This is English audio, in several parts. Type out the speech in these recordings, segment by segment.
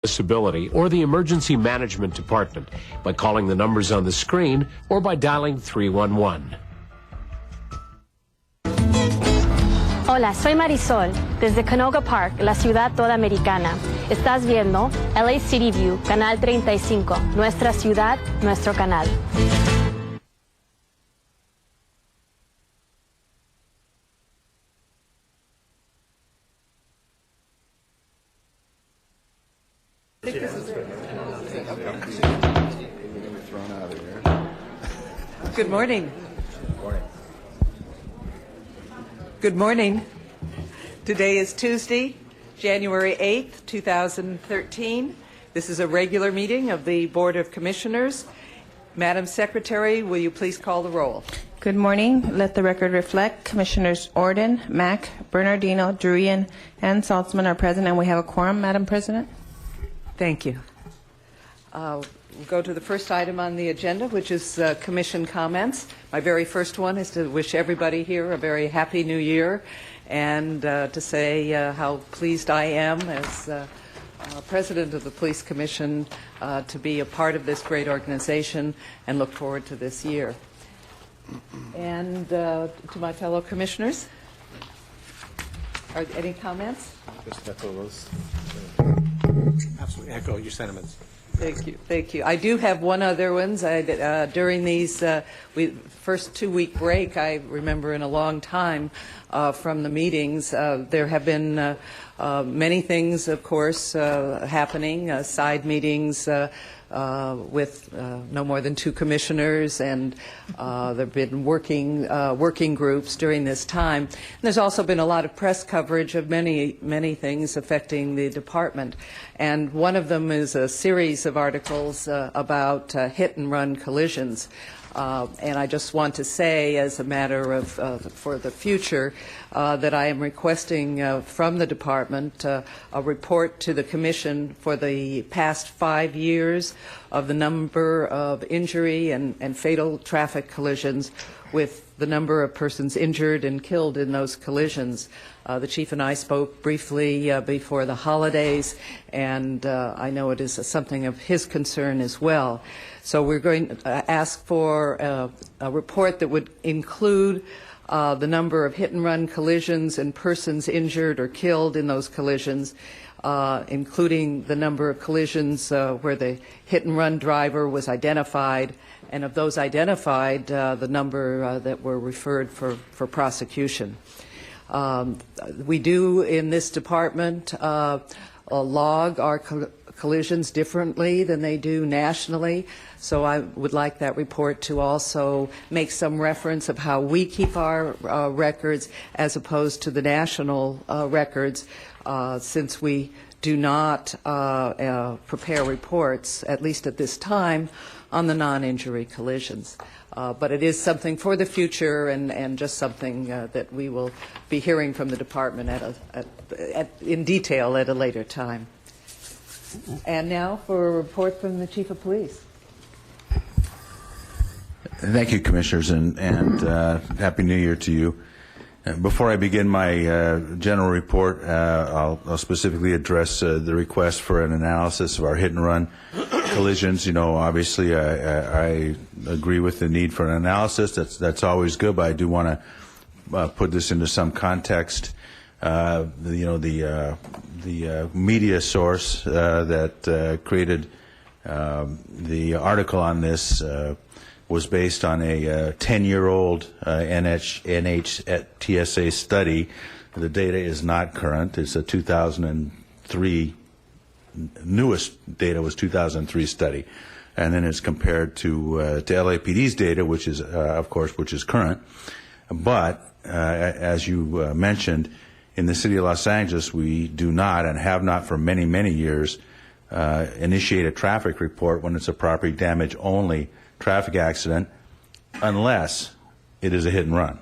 Disability or the Emergency Management Department by calling the numbers on the screen or by dialing 311. Hola, soy Marisol, desde Canoga Park, la ciudad toda americana. Estás viendo LA City View, Canal 35, nuestra ciudad, nuestro canal. Good morning. Good morning. Today is Tuesday, January 8th, 2013. This is a regular meeting of the Board of Commissioners. Madam Secretary, will you please call the roll? Good morning. Let the record reflect Commissioners Orden, Mack, Bernardino, Durian, and Saltzman are present, and we have a quorum, Madam President. Thank you. We'll go to the first item on the agenda, which is Commission comments. My very first one is to wish everybody here a very happy new year and to say how pleased I am as President of the Police Commission to be a part of this great organization and look forward to this year. And to my fellow commissioners, are there any comments? Just echo those. Absolutely echo your sentiments. Thank you. Thank you. I do have one other ones. During these first 2-week break, I remember in a long time from the meetings, there have been many things, of course, happening, side meetings with no more than 2 commissioners, and there have been working groups during this time. And there's also been a lot of press coverage of many things affecting the department. And one of them is a series of articles about hit-and-run collisions. And I just want to say, as a matter of for the future, that I am requesting from the department a report to the Commission for the past 5 years of the number of injury and fatal traffic collisions, with the number of persons injured and killed in those collisions. The Chief and I spoke briefly before the holidays, and I know it is something of his concern as well. So we're going to ask for a report that would include the number of hit-and-run collisions and persons injured or killed in those collisions, including the number of collisions where the hit-and-run driver was identified, and of those identified, the number that were referred for prosecution. We do in this department log our collisions differently than they do nationally, so I would like that report to also make some reference of how we keep our records as opposed to the national records, since we do not prepare reports, at least at this time, on the non-injury collisions. But it is something for the future, and just something that we will be hearing from the department in detail at a later time. And now for a report from the Chief of Police. Thank you, Commissioners, and Happy New Year to you. Before I begin my general report, I'll specifically address the request for an analysis of our hit-and-run collisions. You know, obviously, I agree with the need for an analysis. That's always good, but I do want to put this into some context. The media source that created the article on this was based on a 10-year-old NHTSA study. The data is not current. It's a 2003, newest data was 2003 study. And then it's compared to LAPD's data, which is, of course, which is current. But as you mentioned, in the city of Los Angeles, we do not and have not for many, many years initiate a traffic report when it's a property damage only traffic accident unless it is a hit and run.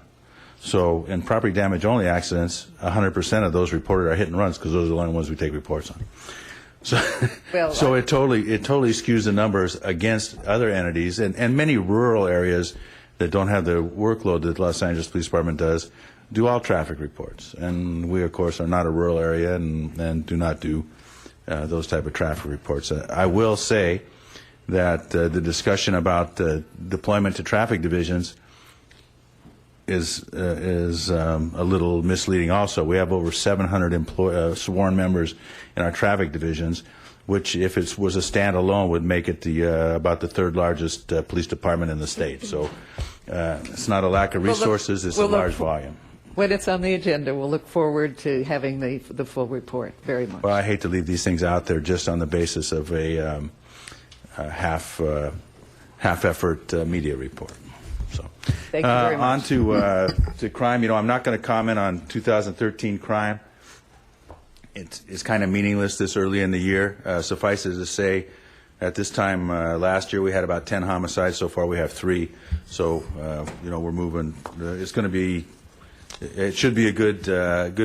So in property damage only accidents, 100% of those reported are hit and runs because those are the only ones we take reports on. So, so it totally skews the numbers against other entities and many rural areas that don't have the workload that the Los Angeles Police Department does do all traffic reports. And we, of course, are not a rural area and do not do those type of traffic reports. I will say that the discussion about deployment to traffic divisions is a little misleading also. We have over 700 sworn members in our traffic divisions, which, if it was a standalone, would make it about the third largest police department in the state. So it's not a lack of resources, it's a large volume. When it's on the agenda, we'll look forward to having the full report very much. Well, I hate to leave these things out there just on the basis of a half-effort media report. So, Thank you very much. On to crime. You know, I'm not going to comment on 2013 crime. It's kind of meaningless this early in the year. Suffice it to say, at this time last year we had about 10 homicides. So far we have 3. So you know, we're moving. It's going to be. It should be a good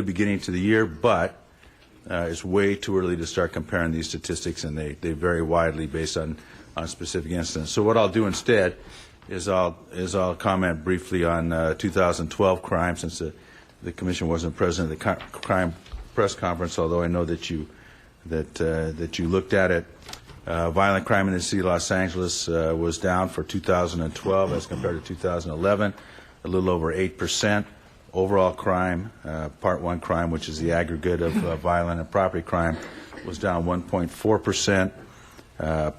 beginning to the year, but it's way too early to start comparing these statistics, and they vary widely based on specific incidents. So what I'll do instead is I'll comment briefly on 2012 crime, since the commission wasn't present at the crime press conference, although I know that you looked at it. Violent crime in the city of Los Angeles was down for 2012 as compared to 2011, a little over 8%. Overall crime, Part 1 crime, which is the aggregate of violent and property crime, was down 1.4%.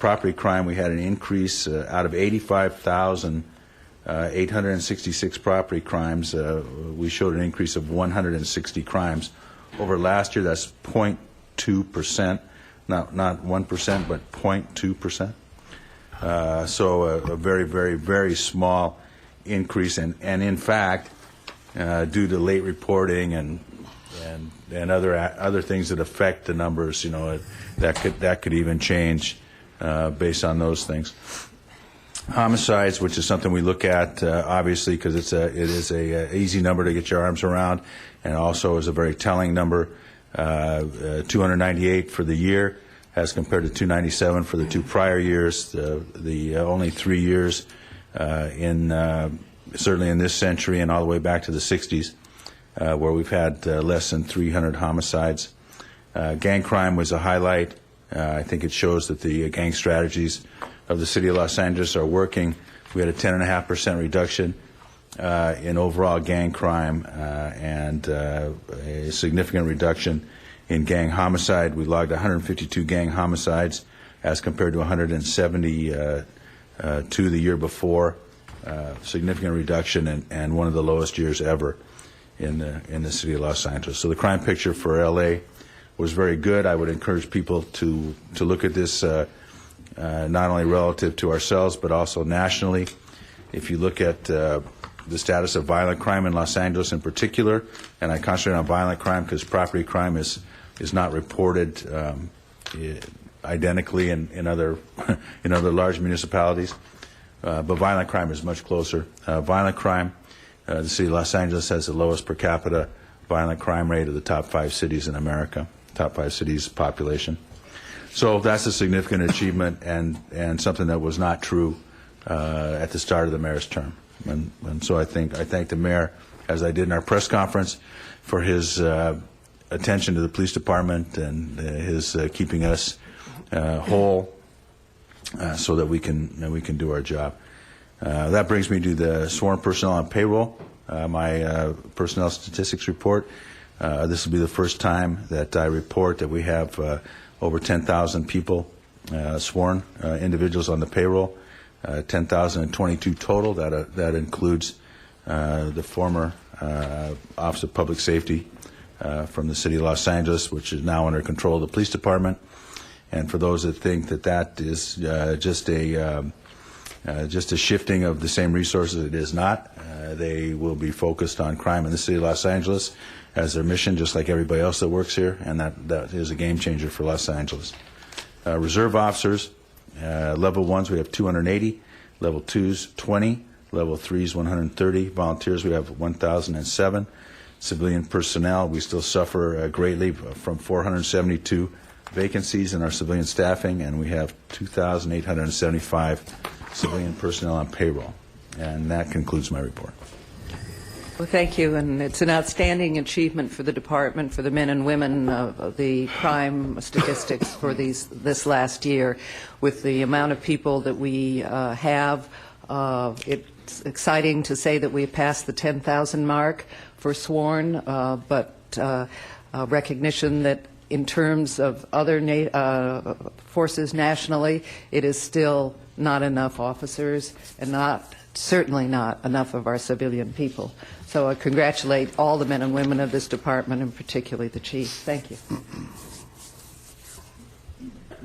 Property crime, we had an increase out of 85,866 property crimes. We showed an increase of 160 crimes. Over last year, that's 0.2%, not 1%, but 0.2%. So a very, very, very small increase, and in fact, due to late reporting and other things that affect the numbers, you know, that could even change based on those things. Homicides, which is something we look at obviously because it is a easy number to get your arms around, and also is a very telling number. 298 for the year as compared to 297 for the 2 prior years. The only 3 years certainly in this century and all the way back to the 60s, where we've had less than 300 homicides. Gang crime was a highlight. I think it shows that the gang strategies of the city of Los Angeles are working. We had a 10.5% reduction in overall gang crime and a significant reduction in gang homicide. We logged 152 gang homicides as compared to 172 the year before. Significant reduction and one of the lowest years ever in the city of Los Angeles. So the crime picture for LA was very good. I would encourage people to look at this not only relative to ourselves but also nationally. If you look at the status of violent crime in Los Angeles in particular, and I concentrate on violent crime because property crime is not reported identically in other large municipalities. But violent crime is much closer. Violent crime, the city of Los Angeles has the lowest per capita violent crime rate of the top 5 cities in America, top 5 cities population. So that's a significant achievement and something that was not true at the start of the mayor's term. And so I thank the mayor, as I did in our press conference, for his attention to the police department and his keeping us whole. So that we can do our job. That brings me to the sworn personnel on payroll, my personnel statistics report. This will be the first time that I report that we have over 10,000 people, sworn individuals on the payroll, 10,022 total. That includes the former Office of Public Safety from the city of Los Angeles, which is now under control of the police department. And for those that think that is just a shifting of the same resources, it is not. They will be focused on crime in the city of Los Angeles as their mission, just like everybody else that works here, and that is a game changer for Los Angeles. Reserve officers, level 1s we have 280, level 2s 20, level 3s 130. Volunteers we have 1,007. Civilian personnel, we still suffer greatly from 472 vacancies in our civilian staffing, and we have 2,875 civilian personnel on payroll. And that concludes my report. Well, thank you, and it's an outstanding achievement for the department, for the men and women of the crime statistics for this last year. With the amount of people that we have, it's exciting to say that we've passed the 10,000 mark for sworn, but recognition that in terms of other forces nationally, it is still not enough officers and certainly not enough of our civilian people. So I congratulate all the men and women of this department, and particularly the chief. Thank you.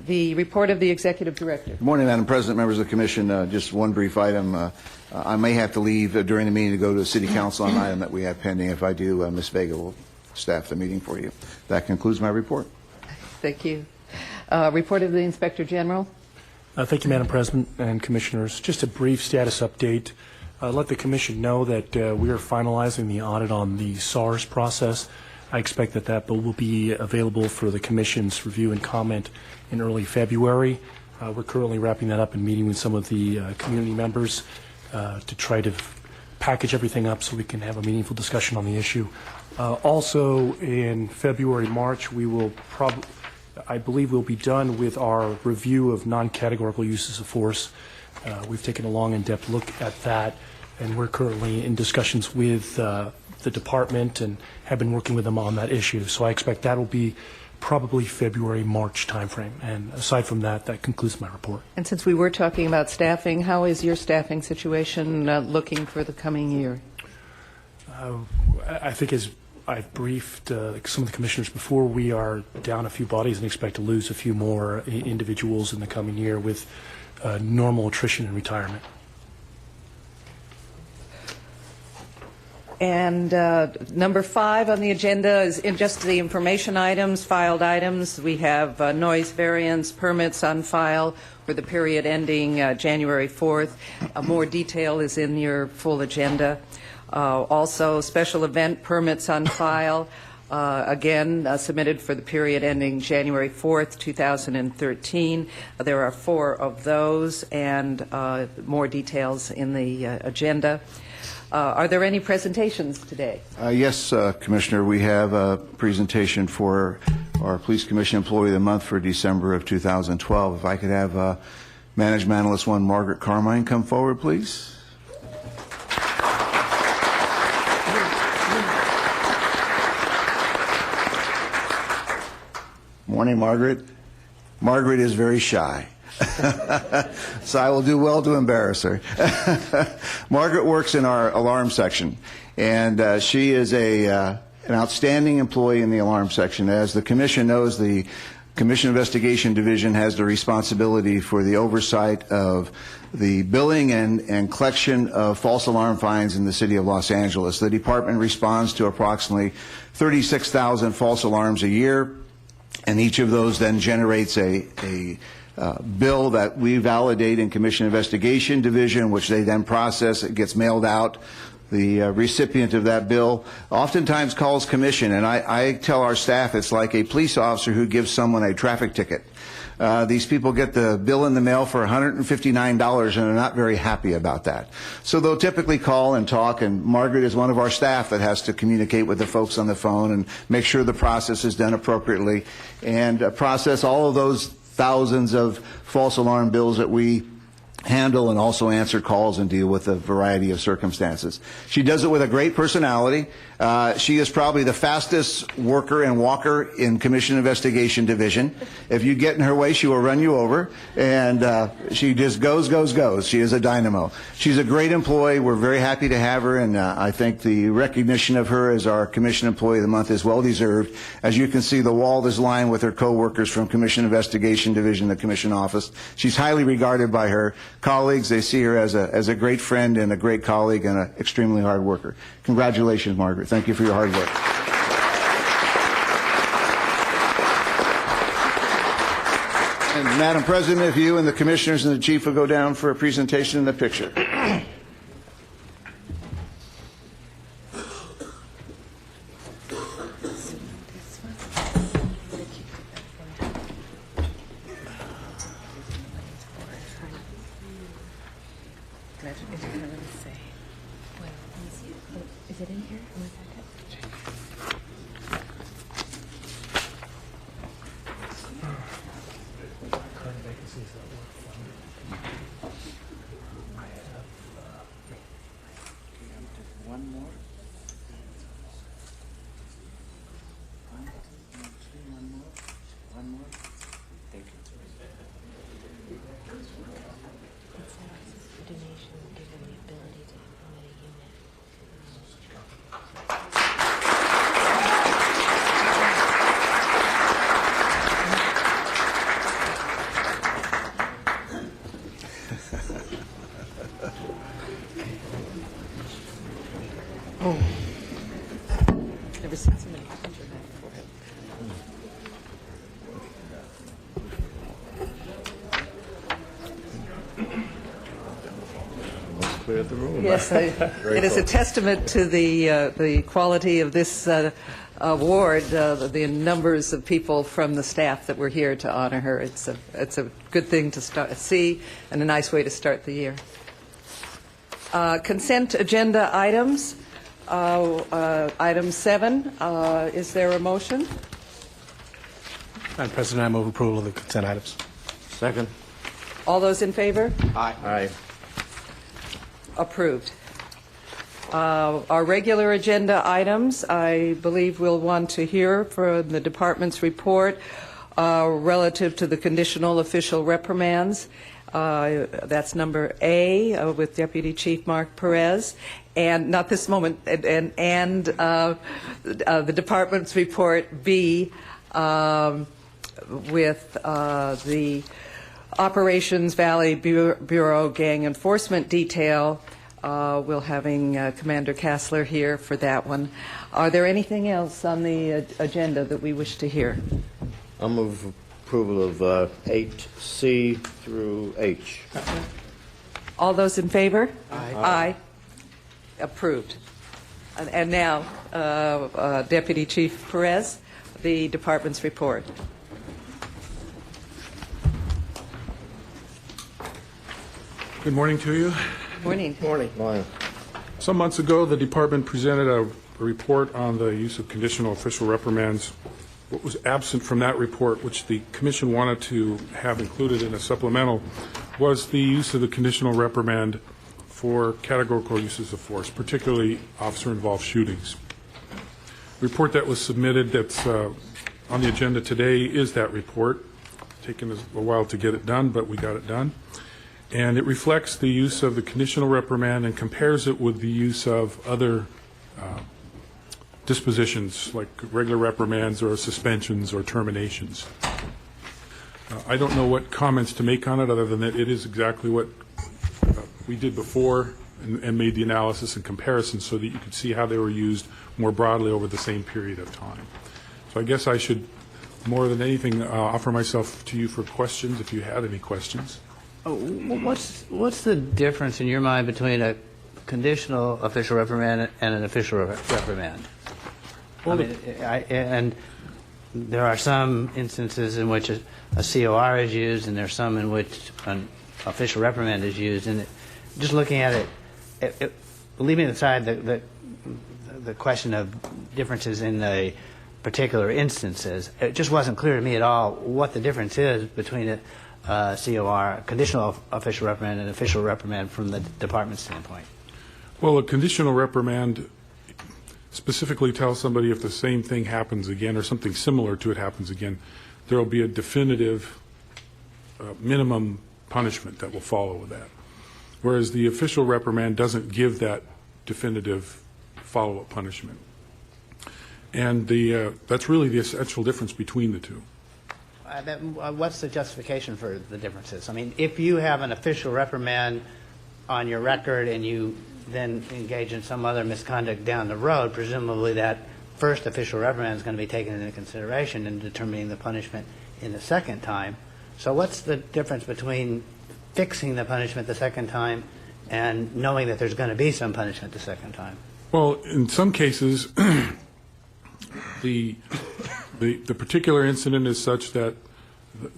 The report of the executive director. Good morning, Madam President, members of the commission. Just one brief item. I may have to leave during the meeting to go to the city council on an item that we have pending. If I do, Ms. Vega will staff the meeting for you. That concludes my report. Thank you. Report of the inspector general. Thank you, Madam President and Commissioners. Just a brief status update. Let the Commission know that we are finalizing the audit on the SARS process. I expect that bill will be available for the Commission's review and comment in early February. We're currently wrapping that up and meeting with some of the community members to try to package everything up so we can have a meaningful discussion on the issue. Also, in February, March, we will I believe we'll be done with our review of non-categorical uses of force. We've taken a long, in-depth look at that, and we're currently in discussions with the department and have been working with them on that issue. So I expect that will be probably February, March timeframe. And aside from that, that concludes my report. And since we were talking about staffing, how is your staffing situation looking for the coming year? I think as I've briefed some of the commissioners before, we are down a few bodies and expect to lose a few more individuals in the coming year with normal attrition and retirement. And number 5 on the agenda is just the information items, filed items. We have noise variance permits on file for the period ending January 4th. More detail is in your full agenda. Also, special event permits on file, again, submitted for the period ending January 4th, 2013. There are 4 of those, and more details in the agenda. Are there any presentations today? Yes, Commissioner, we have a presentation for our Police Commission Employee of the Month for December of 2012. If I could have Management Analyst 1 Margaret Carmine come forward, please. Morning, Margaret. Margaret is very shy. So I will do well to embarrass her. Margaret works in our alarm section, and she is an outstanding employee in the alarm section. As the Commission knows, the Commission Investigation Division has the responsibility for the oversight of the billing and collection of false alarm fines in the city of Los Angeles. The department responds to approximately 36,000 false alarms a year, and each of those then generates a bill that we validate in Commission Investigation Division, which they then process. It gets mailed out. The recipient of that bill oftentimes calls Commission, and I tell our staff it's like a police officer who gives someone a traffic ticket. These people get the bill in the mail for $159, and they're not very happy about that. So they'll typically call and talk, and Margaret is one of our staff that has to communicate with the folks on the phone and make sure the process is done appropriately and process all of those thousands of false alarm bills that we handle, and also answer calls and deal with a variety of circumstances. She does it with a great personality. She is probably the fastest worker and walker in Commission Investigation Division. If you get in her way, she will run you over, and she just goes. She is a dynamo. She's a great employee. We're very happy to have her, and I think the recognition of her as our Commission Employee of the Month is well deserved. As you can see, the wall is lined with her co-workers from Commission Investigation Division, the Commission Office. She's highly regarded by her colleagues. They see her as a great friend and a great colleague and an extremely hard worker. Congratulations, Margaret. Thank you for your hard work. And Madam President, if you and the commissioners and the chief will go down for a presentation in the picture. Is it in here? In the packet? Donation given the ability to implement a unit. Never seen so many pictures of that before. Clear the room. Yes, it is a testament to the quality of this award, the numbers of people from the staff that were here to honor her. It's a good thing to see and a nice way to start the year. Consent agenda items. Item 7. Is there a motion? Madam President, I move approval of the consent items. Second. All those in favor? Aye. Approved. Our regular agenda items, I believe we'll want to hear from the department's report relative to the conditional official reprimands. That's number A with Deputy Chief Mark Perez. And not this moment, and the department's report B with the Operations Valley Bureau Gang Enforcement Detail. We'll having Commander Kassler here for that one. Are there anything else on the agenda that we wish to hear? I'll move approval of 8C through H. All those in favor? Aye. Approved. And now, Deputy Chief Perez, the department's report. Good morning to you. Morning. Morning. Some months ago, the department presented a report on the use of conditional official reprimands. What was absent from that report, which the commission wanted to have included in a supplemental, was the use of the conditional reprimand for categorical uses of force, particularly officer-involved shootings. The report that was submitted that's on the agenda today is that report. It's taken us a while to get it done, but we got it done. And it reflects the use of the conditional reprimand and compares it with the use of other dispositions, like regular reprimands or suspensions or terminations. I don't know what comments to make on it, other than that it is exactly what we did before and made the analysis and comparison so that you could see how they were used more broadly over the same period of time. So I guess I should, more than anything, offer myself to you for questions, if you had any questions. What's the difference in your mind between a conditional official reprimand and an official reprimand? Well, and there are some instances in which a COR is used, and there are some in which an official reprimand is used. And just looking at it, leaving aside the question of differences in the particular instances, it just wasn't clear to me at all what the difference is between a COR, conditional official reprimand, and official reprimand from the department standpoint. Well, a conditional reprimand specifically tells somebody if the same thing happens again or something similar to it happens again, there will be a definitive minimum punishment that will follow with that. Whereas the official reprimand doesn't give that definitive follow-up punishment. And that's really the essential difference between the two. What's the justification for the differences? I mean, if you have an official reprimand on your record and you then engage in some other misconduct down the road, presumably that first official reprimand is going to be taken into consideration in determining the punishment in the second time. So what's the difference between fixing the punishment the second time and knowing that there's going to be some punishment the second time? Well, in some cases, the particular incident is such that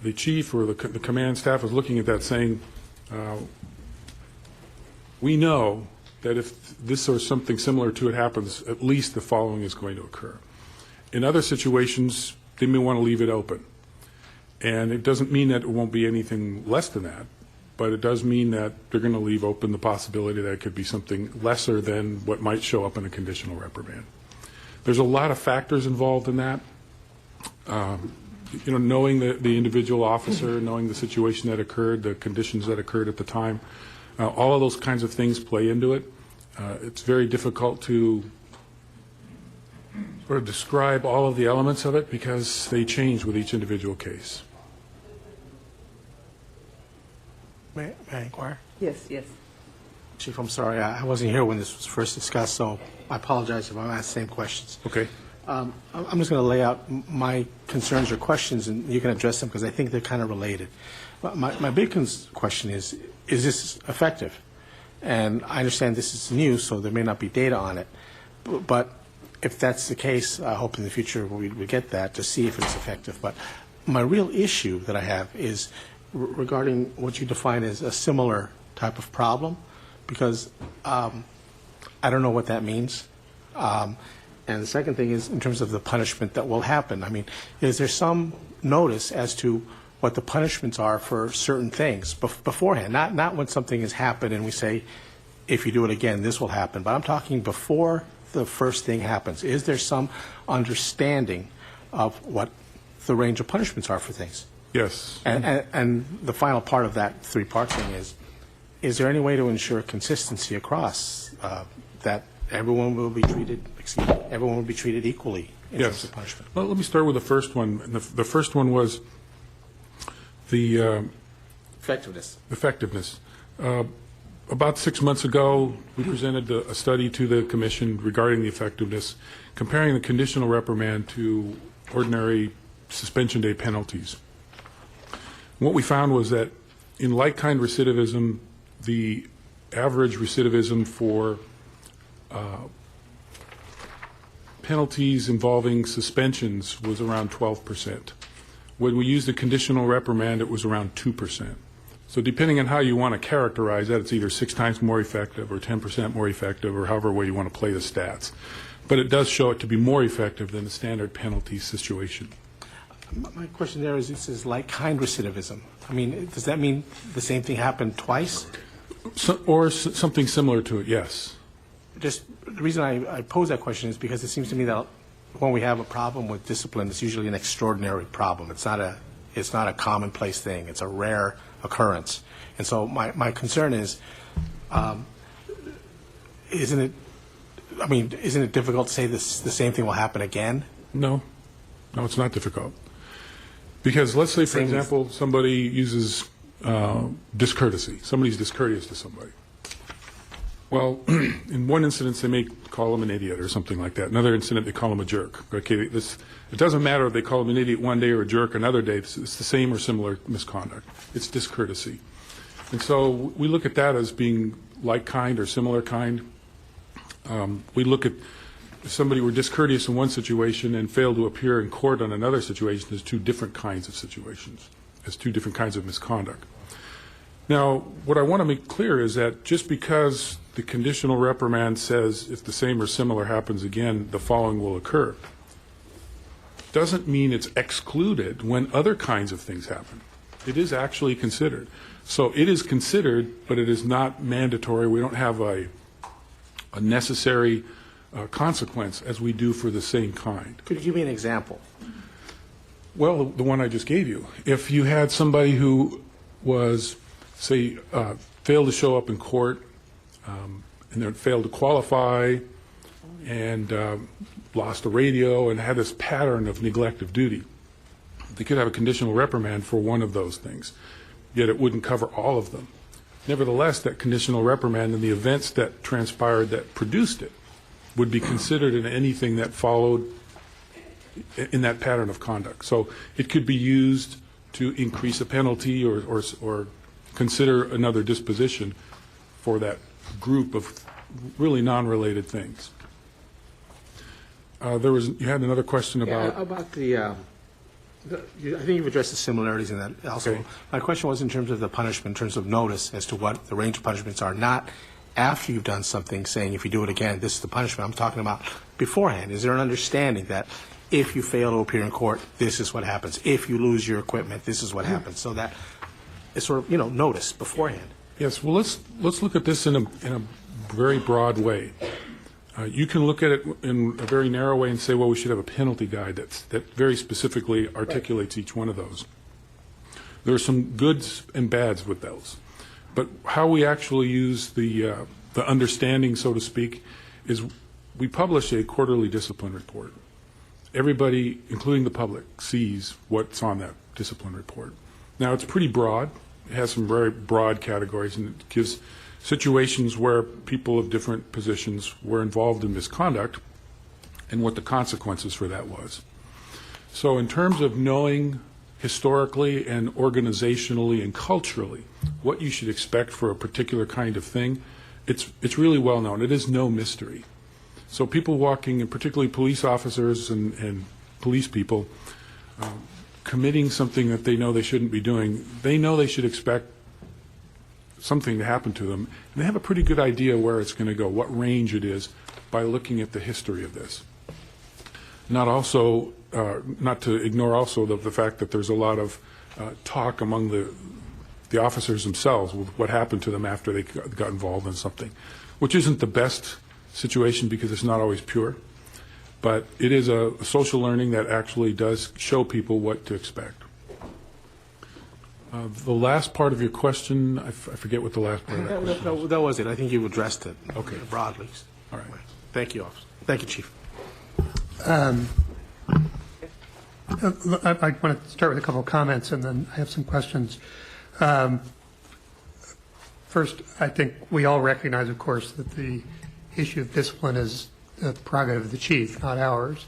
the chief or the command staff is looking at that saying, we know that if this or something similar to it happens, at least the following is going to occur. In other situations, they may want to leave it open. And it doesn't mean that it won't be anything less than that, but it does mean that they're going to leave open the possibility that it could be something lesser than what might show up in a conditional reprimand. There's a lot of factors involved in that. Knowing the individual officer, knowing the situation that occurred, the conditions that occurred at the time, all of those kinds of things play into it. It's very difficult to sort of describe all of the elements of it because they change with each individual case. May I inquire? Yes, yes. Chief, I'm sorry, I wasn't here when this was first discussed, so I apologize if I'm asking the same questions. Okay. I'm just going to lay out my concerns or questions, and you can address them because I think they're kind of related. My big question is this effective? And I understand this is new, so there may not be data on it. But if that's the case, I hope in the future we get that to see if it's effective. But my real issue that I have is regarding what you define as a similar type of problem, because I don't know what that means. And the second thing is in terms of the punishment that will happen. I mean, is there some notice as to what the punishments are for certain things beforehand? Not when something has happened and we say, if you do it again, this will happen. But I'm talking before the first thing happens. Is there some understanding of what the range of punishments are for things? Yes. And the final part of that three-part thing is there any way to ensure consistency across that everyone will be treated equally in terms of punishment? Well, let me start with the first one. The first one was the effectiveness. About 6 months ago, we presented a study to the Commission regarding the effectiveness, comparing the conditional reprimand to ordinary suspension day penalties. What we found was that in like-kind recidivism, the average recidivism for penalties involving suspensions was around 12%. When we used the conditional reprimand, it was around 2%. So depending on how you want to characterize that, it's either 6 times more effective or 10% more effective or however way you want to play the stats. But it does show it to be more effective than the standard penalty situation. My question there is, this is like-kind recidivism. I mean, does that mean the same thing happened twice? Or something similar to it, yes. Just the reason I pose that question is because it seems to me that when we have a problem with discipline, it's usually an extraordinary problem. It's not a commonplace thing. It's a rare occurrence. And so my concern is, isn't it difficult to say the same thing will happen again? No, it's not difficult. Because let's say, for example, somebody uses discourtesy. Somebody's discourteous to somebody. Well, in one instance, they may call him an idiot or something like that. Another incident, they call him a jerk. Okay, it doesn't matter if they call him an idiot one day or a jerk another day. It's the same or similar misconduct. It's discourtesy. And so we look at that as being like kind or similar kind. We look at if somebody were discourteous in one situation and failed to appear in court on another situation as 2 different kinds of situations, as 2 different kinds of misconduct. Now, what I want to make clear is that just because the conditional reprimand says if the same or similar happens again, the following will occur, doesn't mean it's excluded when other kinds of things happen. It is actually considered. So it is considered, but it is not mandatory. We don't have a necessary consequence as we do for the same kind. Could you give me an example? Well, the one I just gave you. If you had somebody who was, say, failed to show up in court and then failed to qualify and lost a radio and had this pattern of neglect of duty, they could have a conditional reprimand for one of those things, yet it wouldn't cover all of them. Nevertheless, that conditional reprimand and the events that transpired that produced it would be considered in anything that followed in that pattern of conduct. So it could be used to increase a penalty or consider another disposition for that group of really non-related things. You had another question about... Yeah, about I think you've addressed the similarities in that also. Okay. My question was in terms of the punishment, in terms of notice as to what the range of punishments are, not after you've done something, saying if you do it again, this is the punishment. I'm talking about beforehand. Is there an understanding that if you fail to appear in court, this is what happens? If you lose your equipment, this is what happens? So that it's sort of, notice beforehand. Yes, well, let's look at this in a very broad way. You can look at it in a very narrow way and say, well, we should have a penalty guide that very specifically articulates each one of those. There are some goods and bads with those. But how we actually use the understanding, so to speak, is we publish a quarterly discipline report. Everybody, including the public, sees what's on that discipline report. Now, it's pretty broad. It has some very broad categories, and it gives situations where people of different positions were involved in misconduct and what the consequences for that was. So in terms of knowing historically and organizationally and culturally what you should expect for a particular kind of thing, it's really well known. It is no mystery. So people walking, and particularly police officers and police people, committing something that they know they shouldn't be doing, they know they should expect something to happen to them, and they have a pretty good idea where it's going to go, what range it is, by looking at the history of this. Not to ignore also the fact that there's a lot of talk among the officers themselves with what happened to them after they got involved in something, which isn't the best situation because it's not always pure, but it is a social learning that actually does show people what to expect. The last part of your question, I forget what the last part of that question was. No, that was it. I think you addressed it broadly. All right. Thank you, officer. Thank you, Chief. I want to start with a couple of comments, and then I have some questions. First, I think we all recognize, of course, that the issue of discipline is the prerogative of the chief, not ours.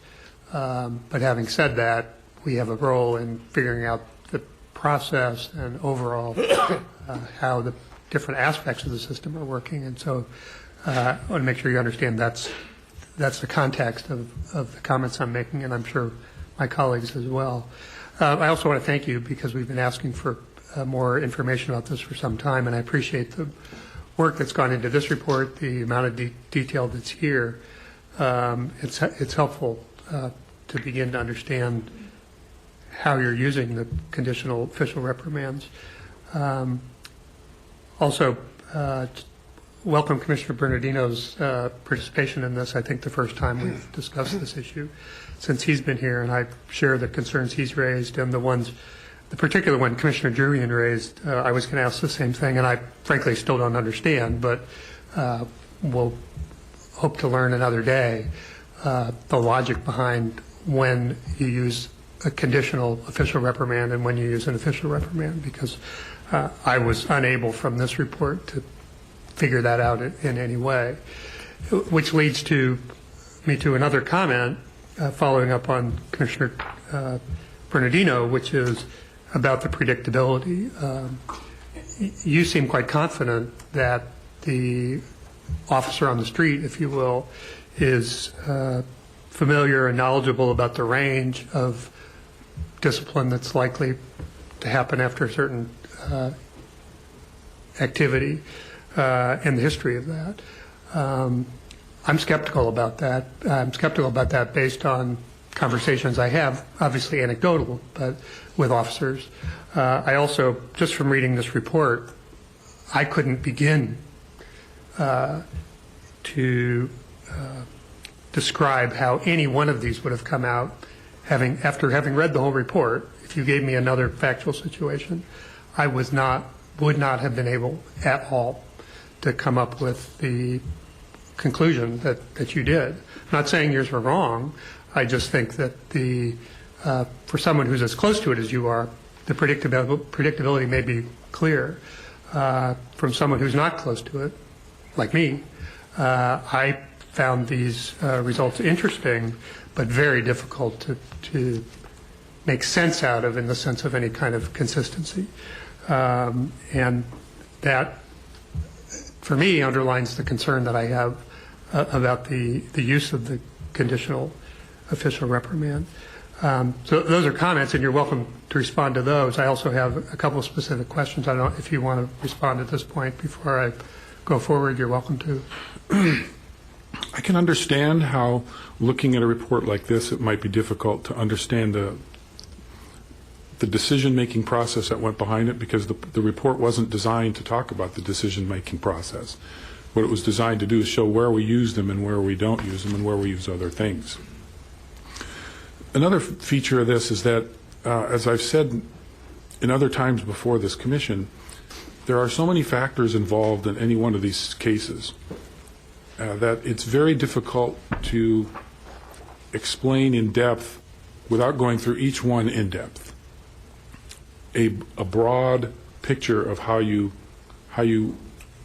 But having said that, we have a role in figuring out the process and overall how the different aspects of the system are working. And so I want to make sure you understand that's the context of the comments I'm making, and I'm sure my colleagues as well. I also want to thank you because we've been asking for more information about this for some time, and I appreciate the work that's gone into this report, the amount of detail that's here. It's helpful to begin to understand how you're using the conditional official reprimands. Also, welcome Commissioner Bernardino's participation in this. I think the first time we've discussed this issue since he's been here, and I share the concerns he's raised and the particular one Commissioner Durian raised. I was going to ask the same thing, and I frankly still don't understand, but we'll hope to learn another day the logic behind when you use a conditional official reprimand and when you use an official reprimand, because I was unable from this report to figure that out in any way, which leads me to another comment following up on Commissioner Bernardino, which is about the predictability. You seem quite confident that the officer on the street, if you will, is familiar and knowledgeable about the range of discipline that's likely to happen after a certain activity and the history of that. I'm skeptical about that. I'm skeptical about that based on conversations I have, obviously anecdotal, but with officers. I also, just from reading this report, I couldn't begin to describe how any one of these would have come out after having read the whole report. If you gave me another factual situation, I would not have been able at all to come up with the conclusion that you did. I'm not saying yours were wrong. I just think that for someone who's as close to it as you are, the predictability may be clear. From someone who's not close to it, like me, I found these results interesting, but very difficult to make sense out of in the sense of any kind of consistency. And that, for me, underlines the concern that I have about the use of the conditional official reprimand. So those are comments, and you're welcome to respond to those. I also have a couple of specific questions. I don't know if you want to respond at this point before I go forward, you're welcome to. I can understand how, looking at a report like this, it might be difficult to understand the decision-making process that went behind it, because the report wasn't designed to talk about the decision-making process. What it was designed to do is show where we use them and where we don't use them and where we use other things. Another feature of this is that, as I've said in other times before this commission, there are so many factors involved in any one of these cases that it's very difficult to explain in depth without going through each one in depth. A broad picture of how you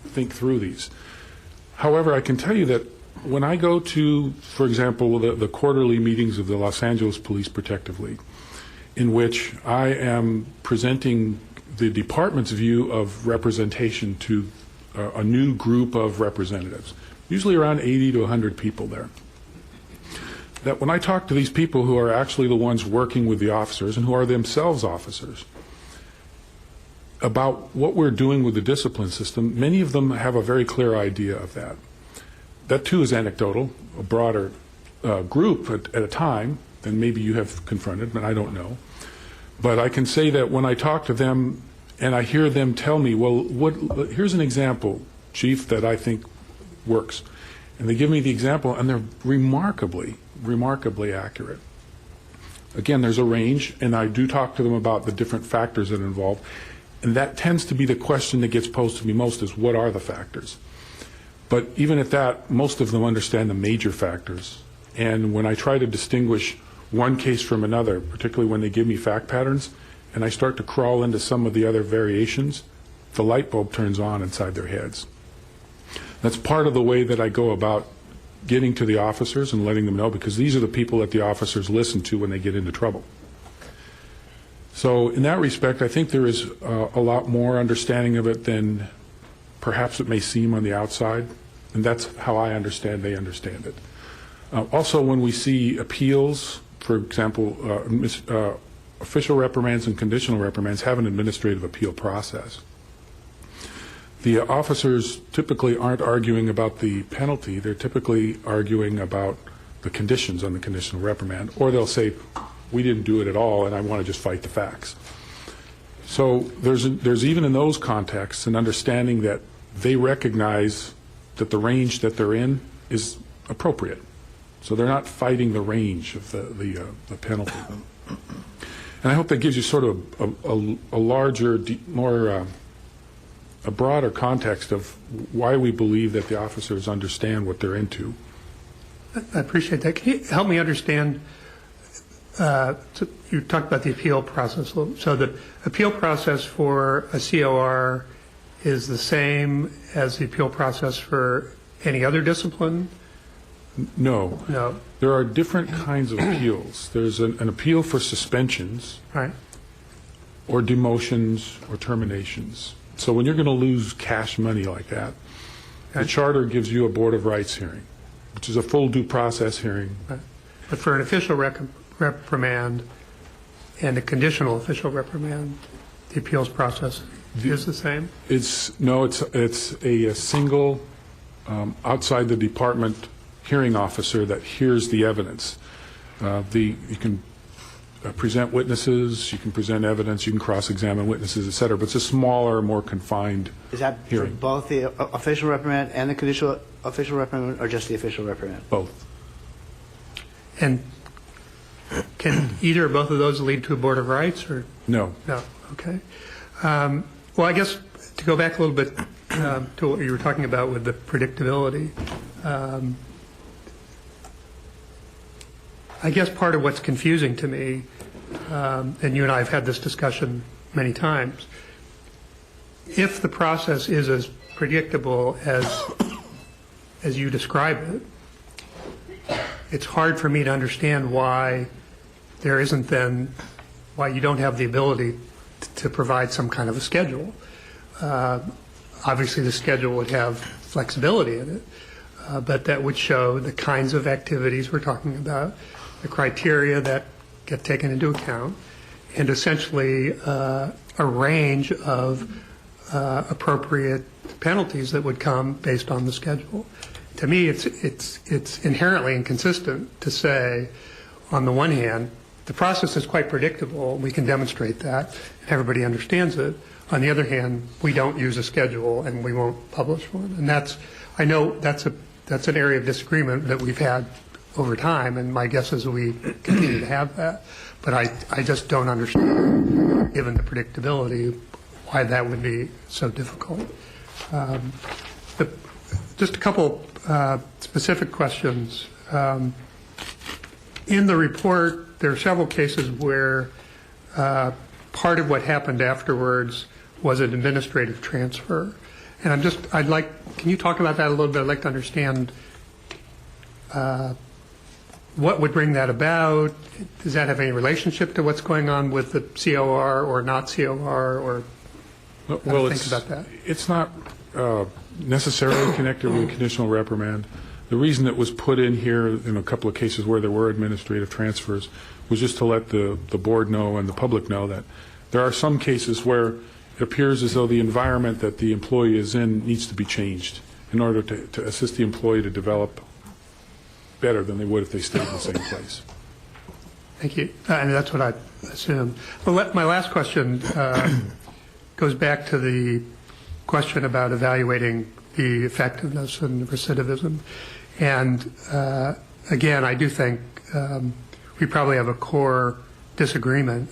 think through these. However, I can tell you that when I go to, for example, the quarterly meetings of the Los Angeles Police Protective League, in which I am presenting the department's view of representation to a new group of representatives, usually around 80 to 100 people there, that when I talk to these people who are actually the ones working with the officers and who are themselves officers, about what we're doing with the discipline system, many of them have a very clear idea of that. That too is anecdotal, a broader group at a time than maybe you have confronted, but I don't know. But I can say that when I talk to them and I hear them tell me, well, here's an example, Chief, that I think works. And they give me the example, and they're remarkably accurate. Again, there's a range, and I do talk to them about the different factors that are involved. And that tends to be the question that gets posed to me most, is what are the factors? But even at that, most of them understand the major factors. And when I try to distinguish one case from another, particularly when they give me fact patterns, and I start to crawl into some of the other variations, the light bulb turns on inside their heads. That's part of the way that I go about getting to the officers and letting them know, because these are the people that the officers listen to when they get into trouble. So in that respect, I think there is a lot more understanding of it than perhaps it may seem on the outside, and that's how I understand they understand it. Also, when we see appeals, for example, official reprimands and conditional reprimands have an administrative appeal process. The officers typically aren't arguing about the penalty, they're typically arguing about the conditions on the conditional reprimand, or they'll say, we didn't do it at all, and I want to just fight the facts. So there's even in those contexts an understanding that they recognize that the range that they're in is appropriate. So they're not fighting the range of the penalty. And I hope that gives you sort of a larger, more a broader context of why we believe that the officers understand what they're into. I appreciate that. Can you help me understand? You talked about the appeal process. So the appeal process for a COR is the same as the appeal process for any other discipline? No. No. There are different kinds of appeals. There's an appeal for suspensions, right, or demotions or terminations. So when you're going to lose cash money like that, okay, the charter gives you a Board of Rights hearing, which is a full due process hearing. Right. But for an official reprimand and a conditional official reprimand, the appeals process is the same? It's a single outside the department hearing officer that hears the evidence. You can present witnesses, you can present evidence, you can cross-examine witnesses, et cetera, but it's a smaller, more confined Is that hearing. for both the official reprimand and the conditional official reprimand, or just the official reprimand? Both. And can either or both of those lead to a Board of Rights, or? No. No, okay. Well, I guess to go back a little bit to what you were talking about with the predictability, I guess part of what's confusing to me, and you and I have had this discussion many times, if the process is as predictable as you describe it, it's hard for me to understand why there isn't then, why you don't have the ability to provide some kind of a schedule. Obviously the schedule would have flexibility in it, but that would show the kinds of activities we're talking about, the criteria that get taken into account, and essentially a range of appropriate penalties that would come based on the schedule. To me, it's inherently inconsistent to say, on the one hand, the process is quite predictable, we can demonstrate that, and everybody understands it. On the other hand, we don't use a schedule and we won't publish one. And I know that's an area of disagreement that we've had over time, and my guess is we continue to have that. But I just don't understand, given the predictability, why that would be so difficult. Just a couple specific questions. In the report, there are several cases where part of what happened afterwards was an administrative transfer. And can you talk about that a little bit? I'd like to understand what would bring that about. Does that have any relationship to what's going on with the COR or not COR, or how to think about that? It's not necessarily connected with a conditional reprimand. The reason it was put in here in a couple of cases where there were administrative transfers was just to let the board know and the public know that there are some cases where it appears as though the environment that the employee is in needs to be changed in order to assist the employee to develop better than they would if they stayed in the same place. Thank you. And that's what I assumed. Well, my last question goes back to the question about evaluating the effectiveness and recidivism. And again, I do think we probably have a core disagreement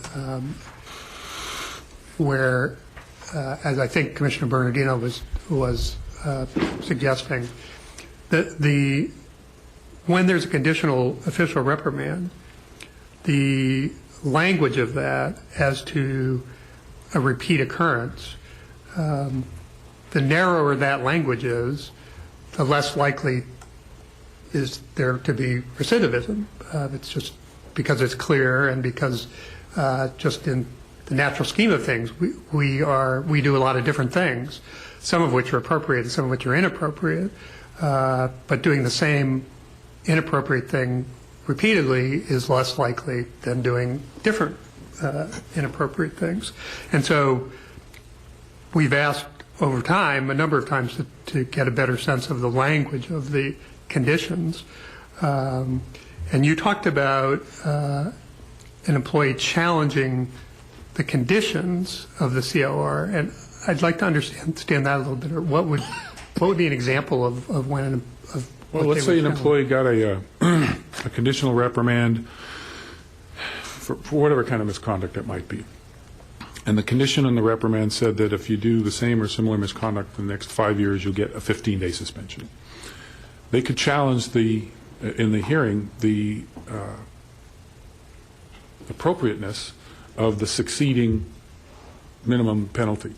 where, as I think Commissioner Bernardino was suggesting, that when there's a conditional official reprimand, the language of that as to a repeat occurrence, the narrower that language is, the less likely is there to be recidivism. It's just because it's clear and because just in the natural scheme of things, we do a lot of different things, some of which are appropriate and some of which are inappropriate, but doing the same inappropriate thing repeatedly is less likely than doing different inappropriate things. And so we've asked over time, a number of times, to get a better sense of the language of the conditions. And you talked about an employee challenging the conditions of the COR, and I'd like to understand that a little bit. Or what would be an example of when well, let's say an employee got a conditional reprimand for whatever kind of misconduct it might be. And the condition in the reprimand said that if you do the same or similar misconduct in the next 5 years, you'll get a 15-day suspension. They could challenge in the hearing the appropriateness of the succeeding minimum penalty.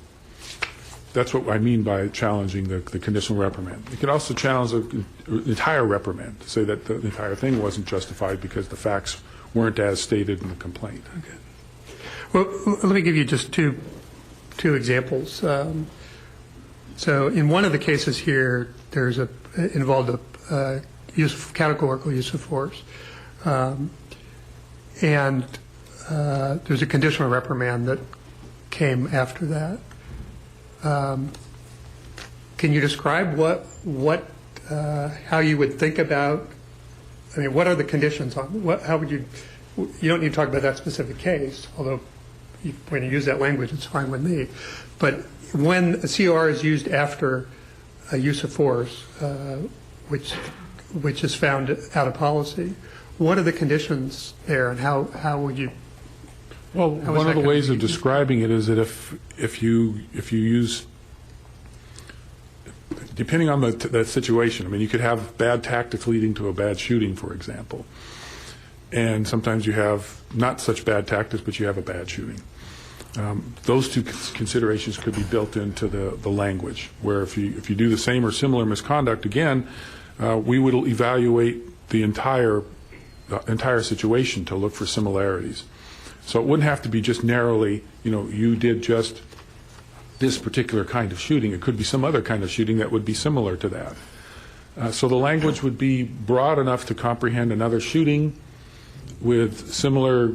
That's what I mean by challenging the conditional reprimand. You could also challenge the entire reprimand, to say that the entire thing wasn't justified because the facts weren't as stated in the complaint. Okay. Well, let me give you just two examples. So in one of the cases here, involved a categorical use of force, and there's a conditional reprimand that came after that. Can you describe how you would think about? I mean, what are the conditions on? How would you? You don't need to talk about that specific case, although when you use that language, it's fine with me. But when a COR is used after a use of force, which is found out of policy, what are the conditions there, and how would you? Well, one of the ways of describing it is that if you use, depending on the situation, I mean, you could have bad tactics leading to a bad shooting, for example. And sometimes you have not such bad tactics, but you have a bad shooting. Those two considerations could be built into the language, where if you do the same or similar misconduct again, we would evaluate the entire situation to look for similarities. So it wouldn't have to be just narrowly, you did just this particular kind of shooting. It could be some other kind of shooting that would be similar to that. So the language would be broad enough to comprehend another shooting with similar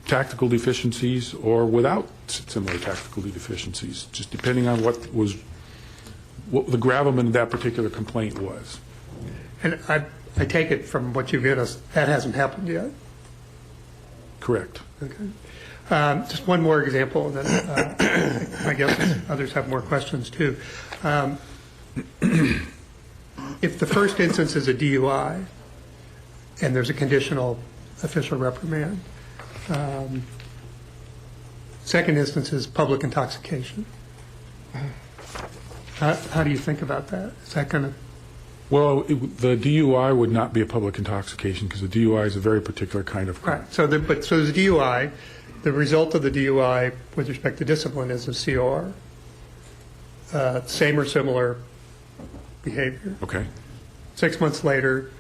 tactical deficiencies or without similar tactical deficiencies, just depending on what the gravamen of that particular complaint was. And I take it from what you've given us, that hasn't happened yet? Correct. Okay. Just one more example, and then I guess others have more questions too. If the first instance is a DUI and there's a conditional official reprimand, second instance is public intoxication. How do you think about that? Is that going to... Well, the DUI would not be a public intoxication because the DUI is a very particular kind of crime. Right. So there's a DUI. The result of the DUI with respect to discipline is a COR. Same or similar behavior. Okay. 6 months later,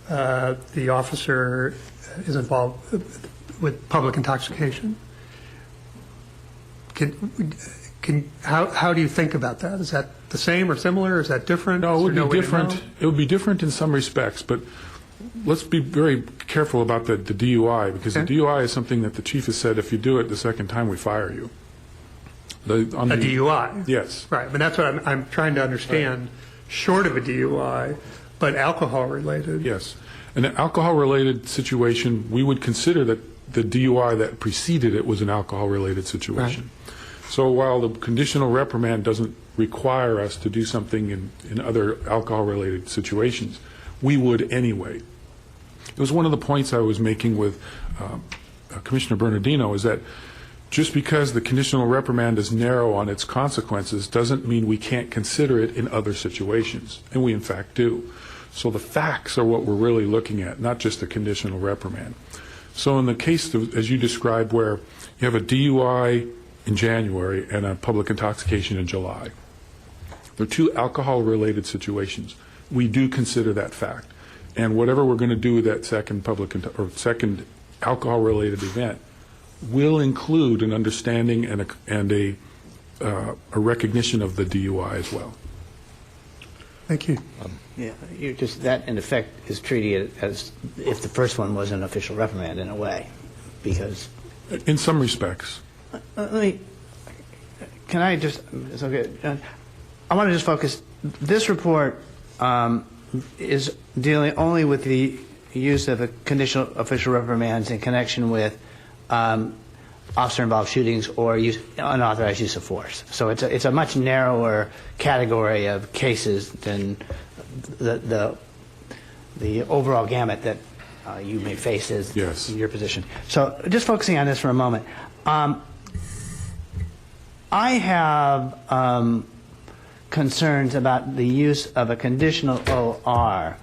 the officer is involved with public intoxication. How do you think about that? Is that the same or similar? Is that different? No, it would be different. It would be different in some respects, but let's be very careful about the DUI, because the DUI is something that the chief has said, if you do it the second time, we fire you. A DUI? Yes. Right, but that's what I'm trying to understand. Right. Short of a DUI, but alcohol-related. Yes. In an alcohol-related situation, we would consider that the DUI that preceded it was an alcohol-related situation. Right. So while the conditional reprimand doesn't require us to do something in other alcohol-related situations, we would anyway. It was one of the points I was making with Commissioner Bernardino, is that just because the conditional reprimand is narrow on its consequences doesn't mean we can't consider it in other situations, and we in fact do. So the facts are what we're really looking at, not just the conditional reprimand. So in the case, as you described, where you have a DUI in January and a public intoxication in July, they're two alcohol-related situations. We do consider that fact, and whatever we're going to do with that second second alcohol-related event will include an understanding and a recognition of the DUI as well. Thank you. Yeah, that in effect is treating it as if the first one was an official reprimand in a way, because in some respects. Can I just? It's okay. I want to just focus. This report is dealing only with the use of a conditional official reprimands in connection with officer-involved shootings or unauthorized use of force. So it's a much narrower category of cases than the overall gamut that you may face as in your position. So just focusing on this for a moment. I have concerns about the use of a conditional OR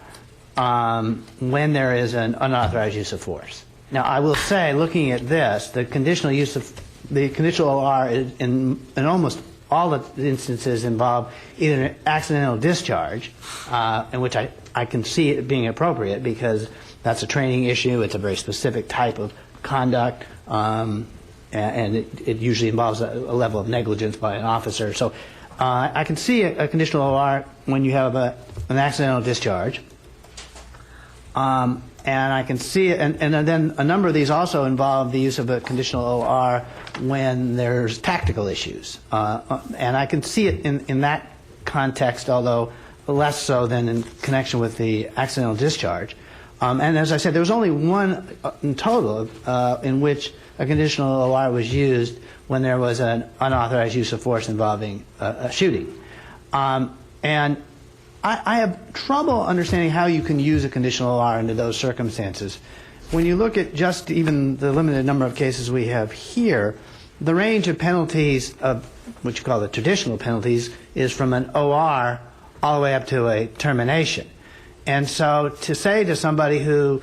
when there is an unauthorized use of force. Now, I will say, looking at this, the conditional OR in almost all the instances involve either an accidental discharge, in which I can see it being appropriate because that's a training issue. It's a very specific type of conduct, and it usually involves a level of negligence by an officer. So I can see a conditional OR when you have an accidental discharge. And I can see it, and then a number of these also involve the use of a conditional OR when there's tactical issues. And I can see it in that context, although less so than in connection with the accidental discharge. And as I said, there was only one in total in which a conditional OR was used when there was an unauthorized use of force involving a shooting. And I have trouble understanding how you can use a conditional OR under those circumstances. When you look at just even the limited number of cases we have here, the range of penalties of what you call the traditional penalties is from an OR all the way up to a termination. And so to say to somebody who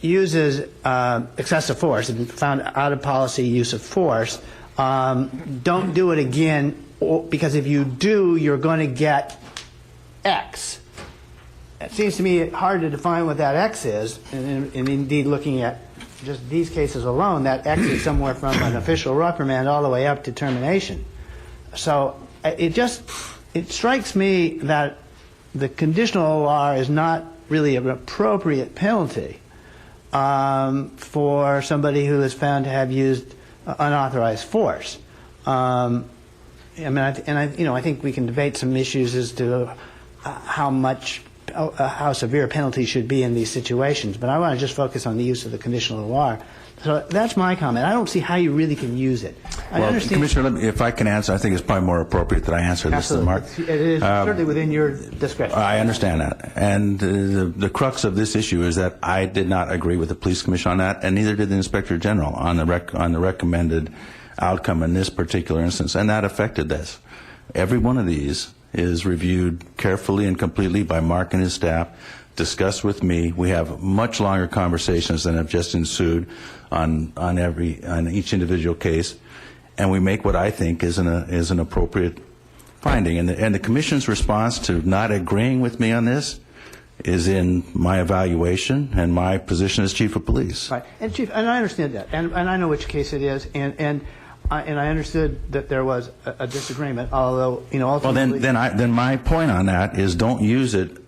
uses excessive force and found out of policy use of force, don't do it again, because if you do, you're going to get X. It seems to me hard to define what that X is, and indeed looking at just these cases alone, that X is somewhere from an official reprimand all the way up to termination. So it strikes me that the conditional OR is not really an appropriate penalty for somebody who is found to have used unauthorized force. I think we can debate some issues as to how severe penalties should be in these situations, but I want to just focus on the use of the conditional OR. So that's my comment. I don't see how you really can use it. I Well, understand. Commissioner, if I can answer, I think it's probably more appropriate that I answer this than Mark. Absolutely. It is certainly within your discretion. I understand that. And the crux of this issue is that I did not agree with the police commission on that, and neither did the inspector general on the recommended outcome in this particular instance, and that affected this. Every one of these is reviewed carefully and completely by Mark and his staff, discussed with me. We have much longer conversations than have just ensued on each individual case, and we make what I think is an appropriate finding. And the commission's response to not agreeing with me on this is in my evaluation and my position as chief of police. Right. And Chief, and I understand that, and I know which case it is, and I understood that there was a disagreement, although, ultimately... Well, then my point on that is don't use it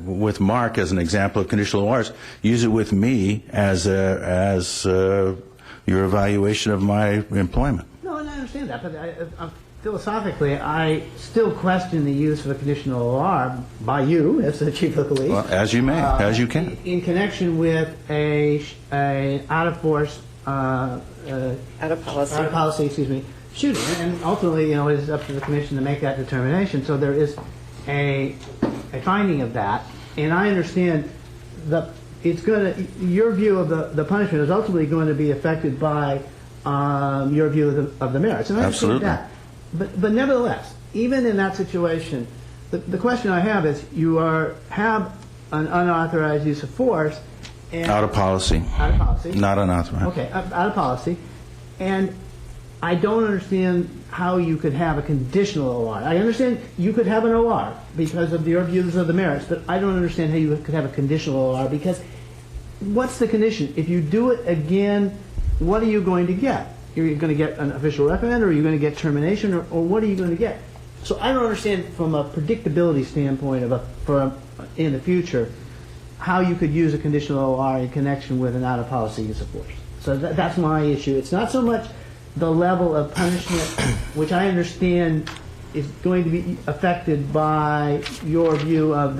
with Mark as an example of conditional ORs. Use it with me as your evaluation of my employment. No, and I understand that, but philosophically, I still question the use of a conditional OR by you as the chief of police. Well, as you may, as you can. In connection with a out-of-force... Out of policy. excuse me, shooting. And ultimately, it is up to the commission to make that determination. So there is a finding of that. And I understand your view of the punishment is ultimately going to be affected by your view of the merits. And I understand that. But nevertheless, even in that situation, the question I have is you have an unauthorized use of force. Out of policy. Out of policy. Not unauthorized. Okay, out of policy. And I don't understand how you could have a conditional OR. I understand you could have an OR because of your views of the merits, but I don't understand how you could have a conditional OR because what's the condition? If you do it again, what are you going to get? You're going to get an official reprimand, or are you going to get termination, or what are you going to get? So I don't understand from a predictability standpoint in the future how you could use a conditional OR in connection with an out-of-policy use of force. So that's my issue. It's not so much the level of punishment, which I understand is going to be affected by your view of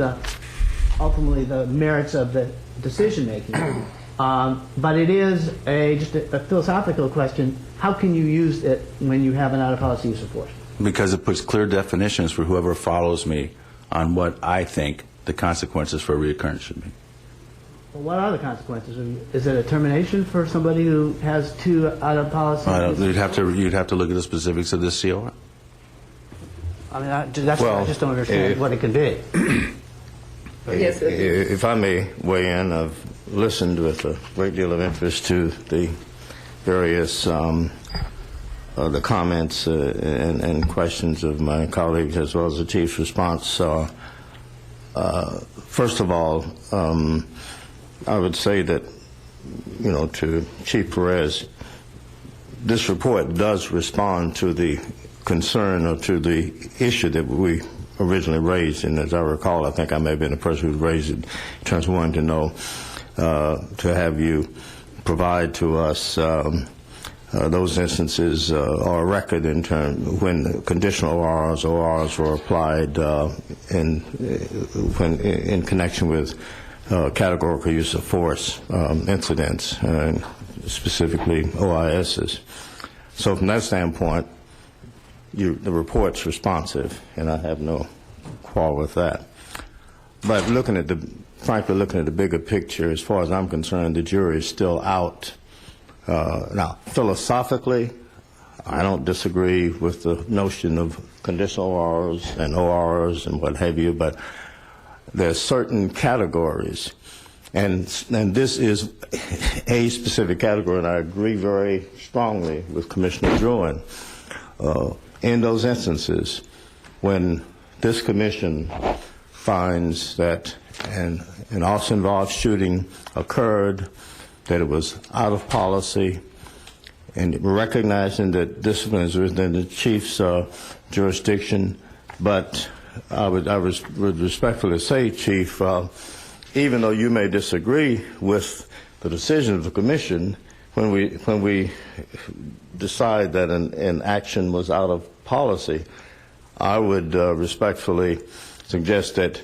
ultimately the merits of the decision-making. But it is just a philosophical question. How can you use it when you have an out-of-policy use of force? Because it puts clear definitions for whoever follows me on what I think the consequences for reoccurrence should be. Well, what are the consequences? Is it a termination for somebody who has two out-of-policy? You'd have to look at the specifics of this COR. I mean, that's why I just don't understand what it can be. Yes, If I may weigh in, I've listened with a great deal of interest to the various the comments and questions of my colleagues as well as the chief's response. First of all, I would say that, to Chief Perez, this report does respond to the concern or to the issue that we originally raised. And as I recall, I think I may have been the person who raised it in terms of wanting to know, to have you provide to us those instances or a record in terms when conditional ORs were applied in connection with categorical use of force incidents, specifically OISs. So from that standpoint, the report's responsive, and I have no quarrel with that. But frankly, looking at the bigger picture, as far as I'm concerned, the jury is still out. Now, philosophically, I don't disagree with the notion of conditional ORs and ORs and what have you, but there are certain categories, and this is a specific category, and I agree very strongly with Commissioner Druin. In those instances, when this commission finds that an officer-involved shooting occurred, that it was out of policy, and recognizing that discipline is within the chief's jurisdiction, but I would respectfully say, Chief, even though you may disagree with the decision of the commission when we decide that an action was out of policy, I would respectfully suggest that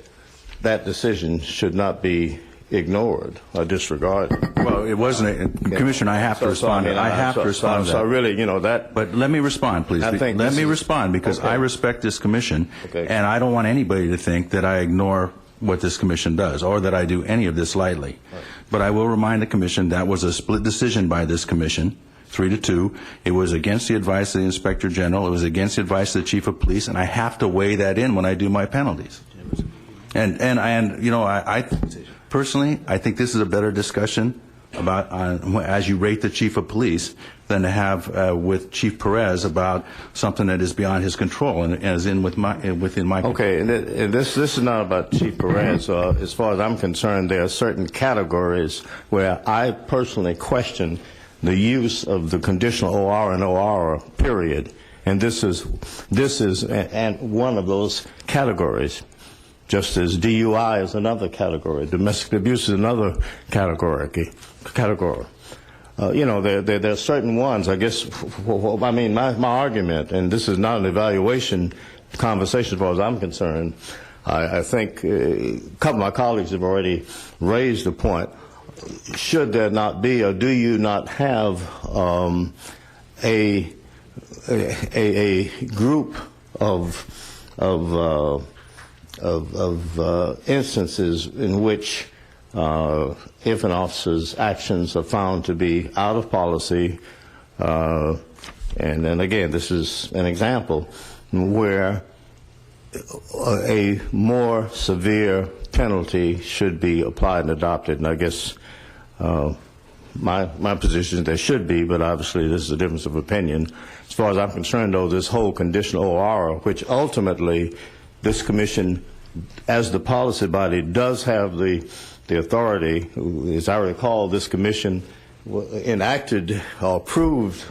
that decision should not be ignored or disregarded. Well, it wasn't. Commissioner, I have to respond. I have to respond. So really, that. But let me respond, please. Let me respond, because I respect this commission, and I don't want anybody to think that I ignore what this commission does or that I do any of this lightly. Right. But I will remind the commission that was a split decision by this commission, 3-2. It was against the advice of the Inspector General. It was against the advice of the Chief of Police, and I have to weigh that in when I do my penalties. And I personally, I think this is a better discussion about as you rate the Chief of Police than to have with Chief Perez about something that is beyond his control and is within my control. Okay, and this is not about Chief Perez. As far as I'm concerned, there are certain categories where I personally question the use of the conditional OR and OR period, and this is one of those categories. Just as DUI is another category, domestic abuse is another category. There are certain ones, I guess, my argument, and this is not an evaluation conversation as far as I'm concerned, I think a couple of my colleagues have already raised the point, should there not be, or do you not have a group of instances in which if an officer's actions are found to be out of policy, and then again, this is an example where a more severe penalty should be applied and adopted. And I guess my position is there should be, but obviously this is a difference of opinion. As far as I'm concerned, though, this whole conditional OR, which ultimately this commission, as the policy body, does have the authority. As I recall, this commission enacted or approved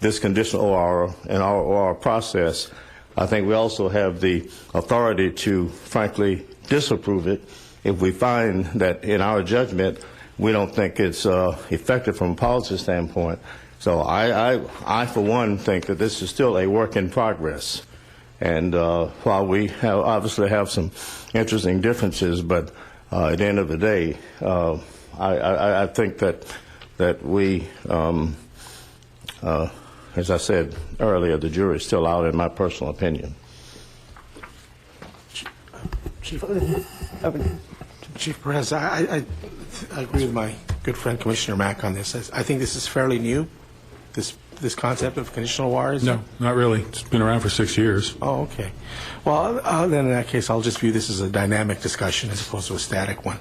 this conditional OR and our OR process. I think we also have the authority to, frankly, disapprove it if we find that, in our judgment, we don't think it's effective from a policy standpoint. So I, for one, think that this is still a work in progress. And while we obviously have some interesting differences, but at the end of the day, I think that we, as I said earlier, the jury is still out, in my personal opinion. Chief Perez, I agree with my good friend Commissioner Mack on this. I think this is fairly new, this concept of conditional ORs. No, not really. It's been around for 6 years. Oh, okay. Well, then in that case, I'll just view this as a dynamic discussion as opposed to a static one,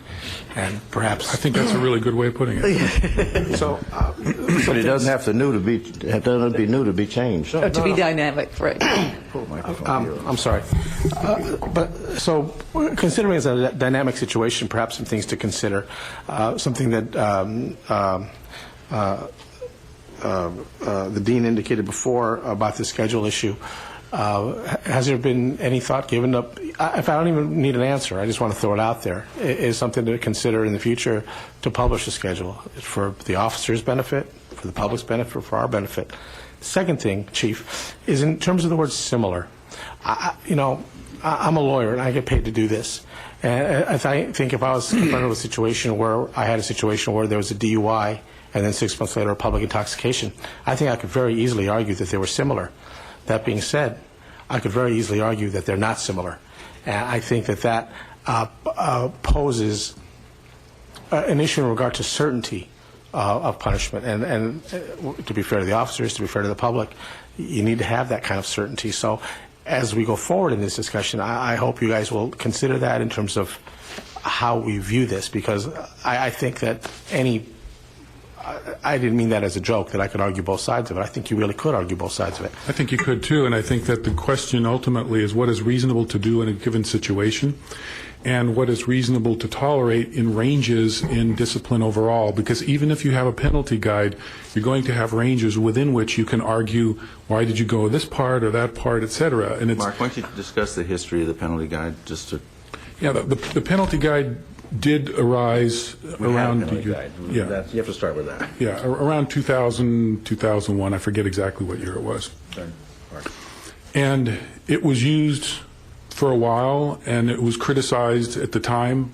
and perhaps I think that's a really good way of putting it. So, but it doesn't have to be new to be changed. To be dynamic, right? I'm sorry, but so considering it's a dynamic situation, perhaps some things to consider. Something that the dean indicated before about the schedule issue. Has there been any thought given up? If I don't even need an answer, I just want to throw it out there. Is something to consider in the future to publish a schedule for the officers' benefit, for the public's benefit, for our benefit? Second thing, Chief, is in terms of the word similar. I'm a lawyer and I get paid to do this. And I think if I was confronted with a situation where I had a situation where there was a DUI and then 6 months later a public intoxication, I think I could very easily argue that they were similar. That being said, I could very easily argue that they're not similar. And I think that poses an issue in regard to certainty of punishment. And to be fair to the officers, to be fair to the public, you need to have that kind of certainty. So as we go forward in this discussion, I hope you guys will consider that in terms of how we view this, because I think that I didn't mean that as a joke, that I could argue both sides of it. I think you really could argue both sides of it. I think you could, too, and I think that the question ultimately is what is reasonable to do in a given situation and what is reasonable to tolerate in ranges in discipline overall, because even if you have a penalty guide, you're going to have ranges within which you can argue, why did you go this part or that part, et cetera. And it's, Mark, why don't you discuss the history of the penalty guide? Yeah, the penalty guide did arise around. Guide. Yeah. You have to start with that. Yeah, around 2000, 2001. I forget exactly what year it was. Okay. And it was used for a while, and it was criticized at the time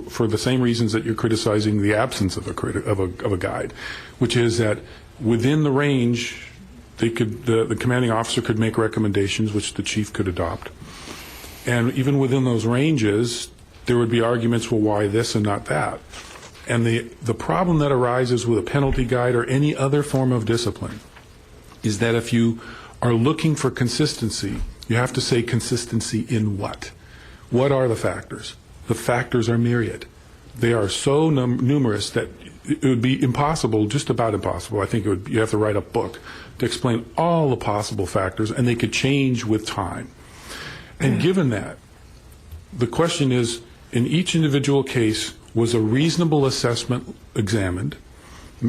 for the same reasons that you're criticizing the absence of a guide, which is that within the range, the commanding officer could make recommendations which the chief could adopt. And even within those ranges, there would be arguments, well, why this and not that? And the problem that arises with a penalty guide or any other form of discipline is that if you are looking for consistency, you have to say consistency in what? What are the factors? The factors are myriad. They are so numerous that it would be impossible, just about impossible. I think you have to write a book to explain all the possible factors, and they could change with time. And given that, the question is, in each individual case, was a reasonable assessment examined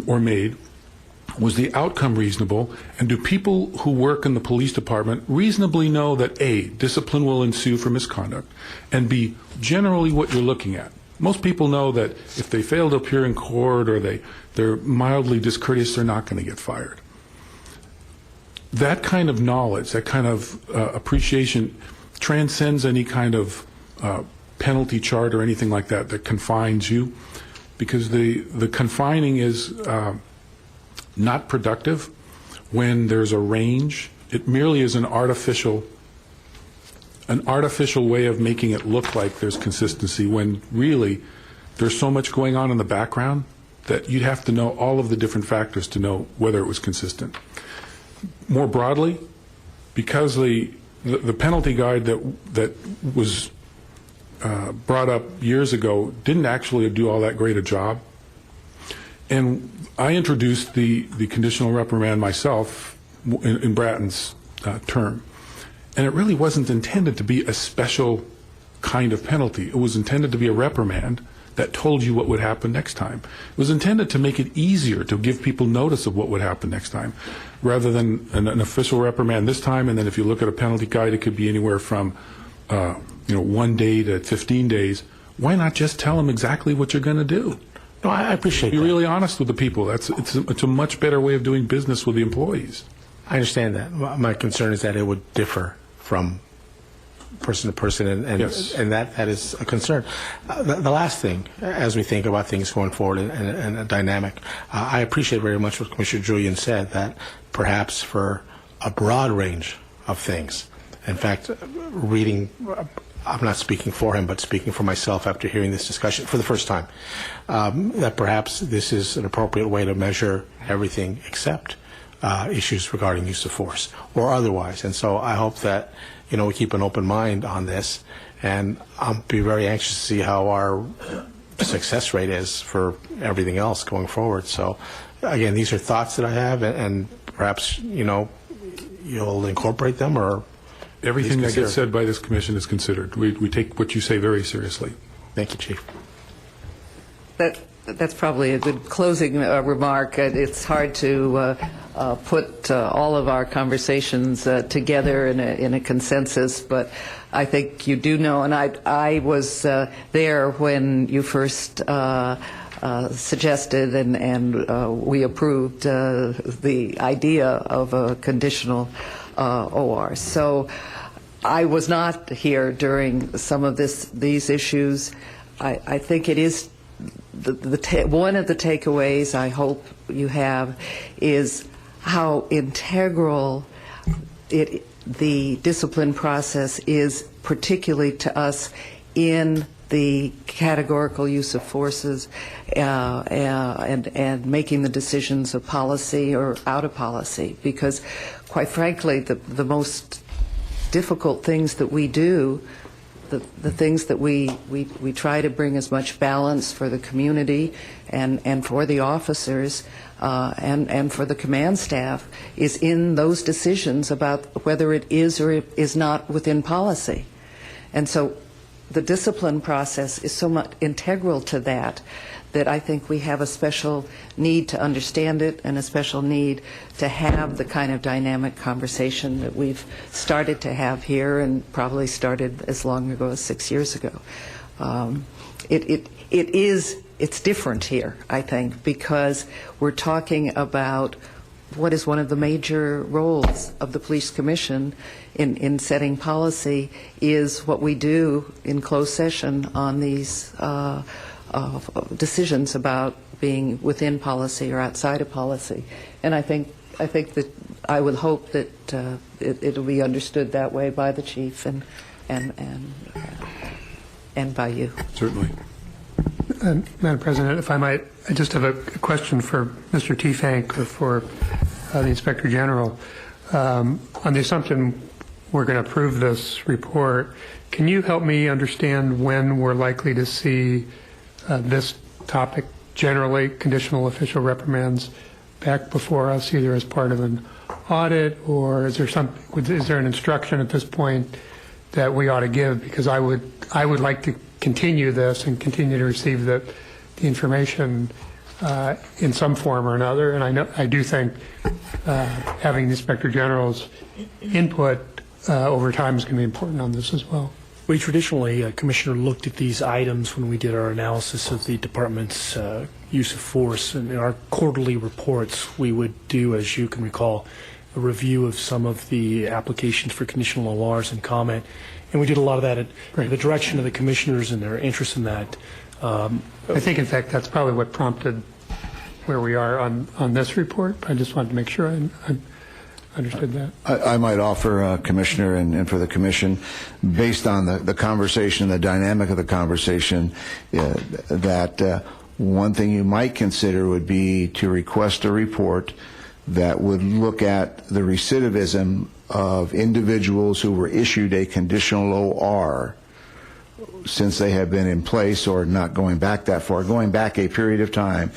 or made? Was the outcome reasonable? And do people who work in the police department reasonably know that A, discipline will ensue for misconduct, and B, generally what you're looking at? Most people know that if they fail to appear in court or they're mildly discourteous, they're not going to get fired. That kind of knowledge, that kind of appreciation transcends any kind of penalty chart or anything like that that confines you, because the confining is not productive when there's a range. It merely is an artificial way of making it look like there's consistency, when really there's so much going on in the background that you'd have to know all of the different factors to know whether it was consistent. More broadly, because the penalty guide that was brought up years ago didn't actually do all that great a job, and I introduced the conditional reprimand myself in Bratton's term. And it really wasn't intended to be a special kind of penalty. It was intended to be a reprimand that told you what would happen next time. It was intended to make it easier to give people notice of what would happen next time, rather than an official reprimand this time, and then if you look at a penalty guide, it could be anywhere from 1 day to 15 days. Why not just tell them exactly what you're going to do? No, I appreciate Be that. really honest with the people. It's a much better way of doing business with the employees. I understand that. My concern is that it would differ from person to person, and Yes. and that is a concern. The last thing, as we think about things going forward and a dynamic, I appreciate very much what Commissioner Julian said, that perhaps for a broad range of things, in fact, reading, I'm not speaking for him, but speaking for myself after hearing this discussion for the first time, that perhaps this is an appropriate way to measure everything except issues regarding use of force or otherwise. And so I hope that, we keep an open mind on this, and I'll be very anxious to see how our success rate is for everything else going forward. So again, these are thoughts that I have, and perhaps, you'll incorporate them, or Everything that consider. gets said by this commission is considered. We take what you say very seriously. Thank you, Chief. That's probably a good closing remark. It's hard to put all of our conversations together in a consensus, but I think you do know, and I was there when you first suggested and we approved the idea of a conditional OR. So I was not here during some of these issues. I think it is one of the takeaways I hope you have is how integral the discipline process is, particularly to us in the categorical use of forces and making the decisions of policy or out of policy. Because, quite frankly, the most difficult things that we do, the things that we try to bring as much balance for the community and for the officers and for the command staff, is in those decisions about whether it is or is not within policy. And so the discipline process is so much integral to that I think we have a special need to understand it and a special need to have the kind of dynamic conversation that we've started to have here and probably started as long ago as 6 years ago. It's different here, I think, because we're talking about what is one of the major roles of the Police Commission in setting policy is what we do in closed session on these decisions about being within policy or outside of policy. And I think that I would hope that it'll be understood that way by the chief and by you. Certainly. Madam President, if I might, I just have a question for Mr. Teefank or for the Inspector General. On the assumption we're going to approve this report, can you help me understand when we're likely to see this topic, generally conditional official reprimands, back before us, either as part of an audit, or is there an instruction at this point that we ought to give? Because I would like to continue this and continue to receive the information in some form or another. And I do think having the Inspector General's input over time is going to be important on this as well. We traditionally, Commissioner, looked at these items when we did our analysis of the department's use of force. And in our quarterly reports, we would do, as you can recall, a review of some of the applications for conditional ORs and comment. And we did a lot of that at the direction of the commissioners and their interest in that. I think, in fact, that's probably what prompted where we are on this report. I just wanted to make sure I understood that. I might offer, Commissioner, and for the Commission, based on the conversation, the dynamic of the conversation, that one thing you might consider would be to request a report that would look at the recidivism of individuals who were issued a conditional OR since they have been in place, or not going back that far, going back a period of time,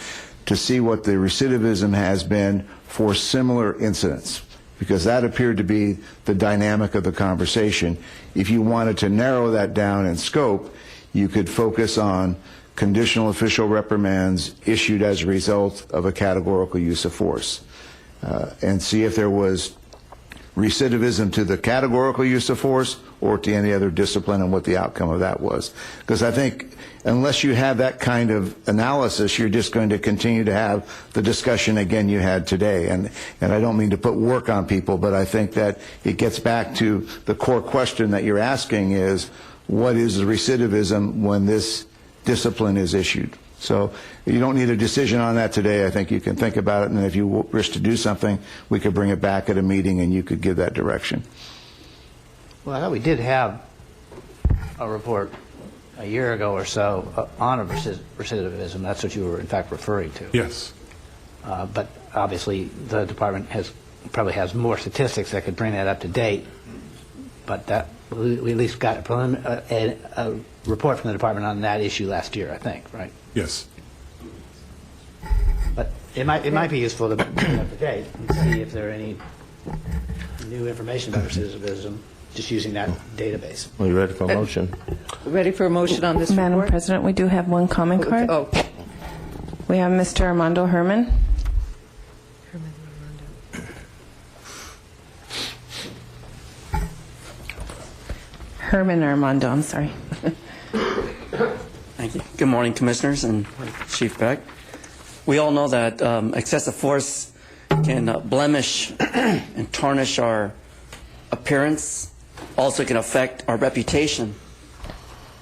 to see what the recidivism has been for similar incidents, because that appeared to be the dynamic of the conversation. If you wanted to narrow that down in scope, you could focus on conditional official reprimands issued as a result of a categorical use of force, and see if there was recidivism to the categorical use of force or to any other discipline, and what the outcome of that was. Because I think unless you have that kind of analysis, you're just going to continue to have the discussion again you had today. And I don't mean to put work on people, but I think that it gets back to the core question that you're asking is, what is the recidivism when this discipline is issued? So you don't need a decision on that today. I think you can think about it, and if you wish to do something, we could bring it back at a meeting and you could give that direction. Well, I thought we did have a report a year ago or so on recidivism. That's what you were, in fact, referring to. Yes. But obviously, the department probably has more statistics that could bring that up to date. But that we at least got a report from the department on that issue last year, I think, right? Yes. But it might be useful to bring it up to date and see if there are any new information about recidivism, just using that database. Are you ready for a motion? Ready for a motion on this Madam report? President, we do have one comment card. Oh. We have Mr. Armando Herman. Herman Armando, I'm sorry. Thank you. Good morning, Commissioners and Chief Beck. We all know that excessive force can blemish and tarnish our appearance, also can affect our reputation.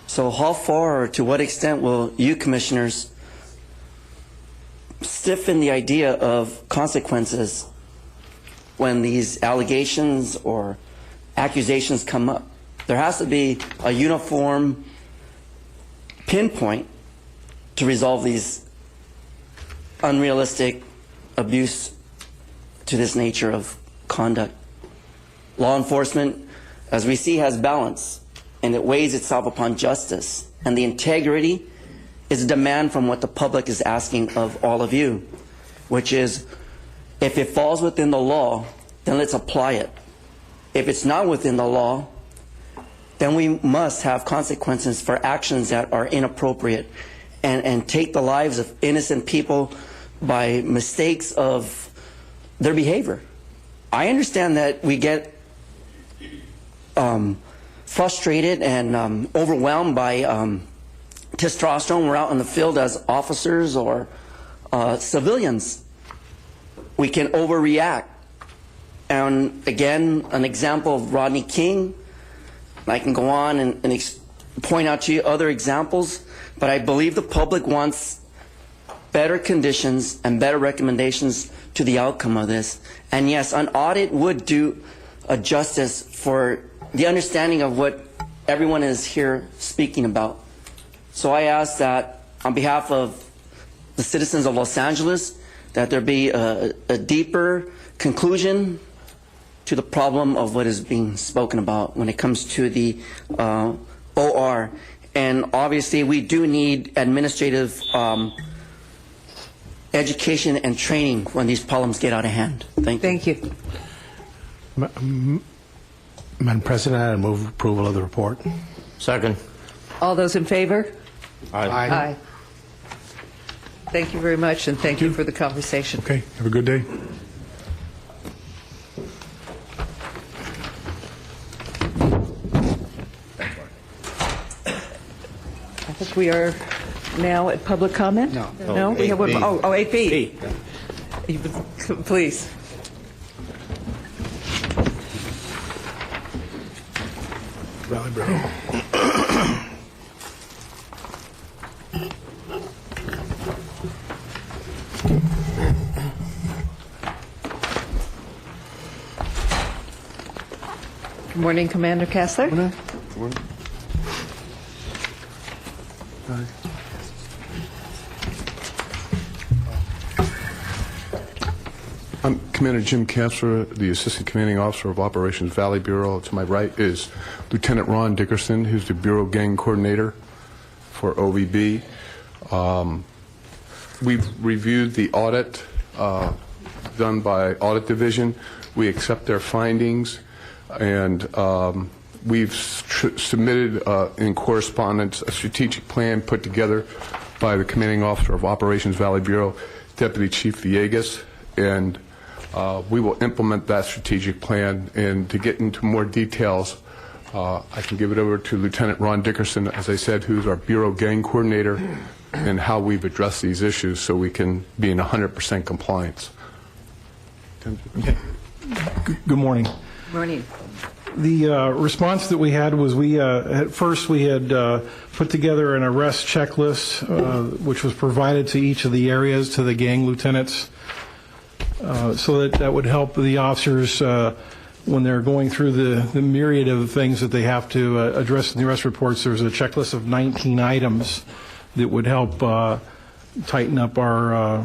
So how far or to what extent will you, Commissioners, stiffen the idea of consequences when these allegations or accusations come up? There has to be a uniform pinpoint to resolve these unrealistic abuse to this nature of conduct. Law enforcement, as we see, has balance, and it weighs itself upon justice. And the integrity is a demand from what the public is asking of all of you, which is, if it falls within the law, then let's apply it. If it's not within the law, then we must have consequences for actions that are inappropriate and take the lives of innocent people by mistakes of their behavior. I understand that we get frustrated and overwhelmed by testosterone, we're out in the field as officers or civilians. We can overreact. And again, an example of Rodney King. I can go on and point out to you other examples, but I believe the public wants better conditions and better recommendations to the outcome of this. And yes, an audit would do a justice for the understanding of what everyone is here speaking about. So I ask that on behalf of the citizens of Los Angeles, that there be a deeper conclusion to the problem of what is being spoken about when it comes to the OR. And obviously we do need administrative education and training when these problems get out of hand. Thank you. Madam President, I move approval of the report. Second. All those in favor? Aye. Aye. Thank you very much, and thank you for the conversation. Okay, have a good day. I think we are now at public comment? No. No? We have one, 8B. Please. Valley Bureau. Good morning, Commander Kessler. Good morning. I'm Commander Jim Kessler, the Assistant Commanding Officer of Operations Valley Bureau. To my right is Lieutenant Ron Dickerson, who's the Bureau Gang Coordinator for OVB. We've reviewed the audit done by Audit Division. We accept their findings, and we've submitted in correspondence a strategic plan put together by the Commanding Officer of Operations Valley Bureau, Deputy Chief Villegas, and we will implement that strategic plan. And to get into more details, I can give it over to Lieutenant Ron Dickerson, as I said, who's our Bureau Gang Coordinator, and how we've addressed these issues so we can be in 100% compliance. Okay. Good morning. Morning. The response that we had was at first we had put together an arrest checklist, which was provided to each of the areas, to the gang lieutenants, so that would help the officers when they're going through the myriad of things that they have to address in the arrest reports. There's a checklist of 19 items that would help tighten up our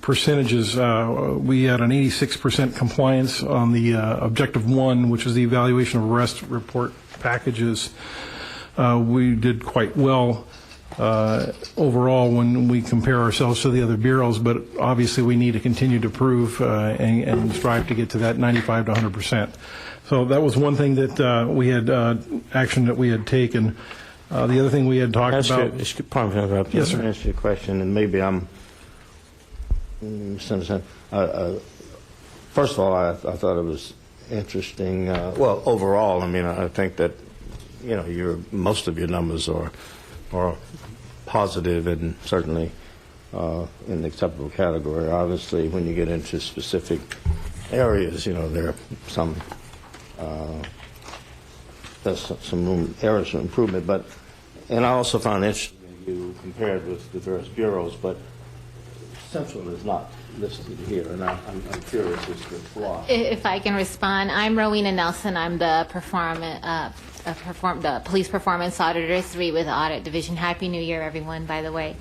percentages. We had an 86% compliance on the Objective 1, which is the evaluation of arrest report packages. We did quite well overall when we compare ourselves to the other bureaus, but obviously we need to continue to prove and strive to get to that 95 to 100%. So that was one thing that we had action that we had taken. The other thing we had talked about. Pardon me for interrupting. Yes, sir. Let me answer your question, and maybe I'm misunderstanding. First of all, I thought it was interesting. Well, overall, I mean, I think that most of your numbers are positive and certainly in the acceptable category. Obviously, when you get into specific areas, there are some there's some areas for improvement. And I also found interesting you compared with the various bureaus, but Central is not listed here, and I'm curious as to why. If I can respond, I'm Rowena Nelson. I'm the Police Performance Auditor 3 with Audit Division. Happy New Year, everyone, by the way.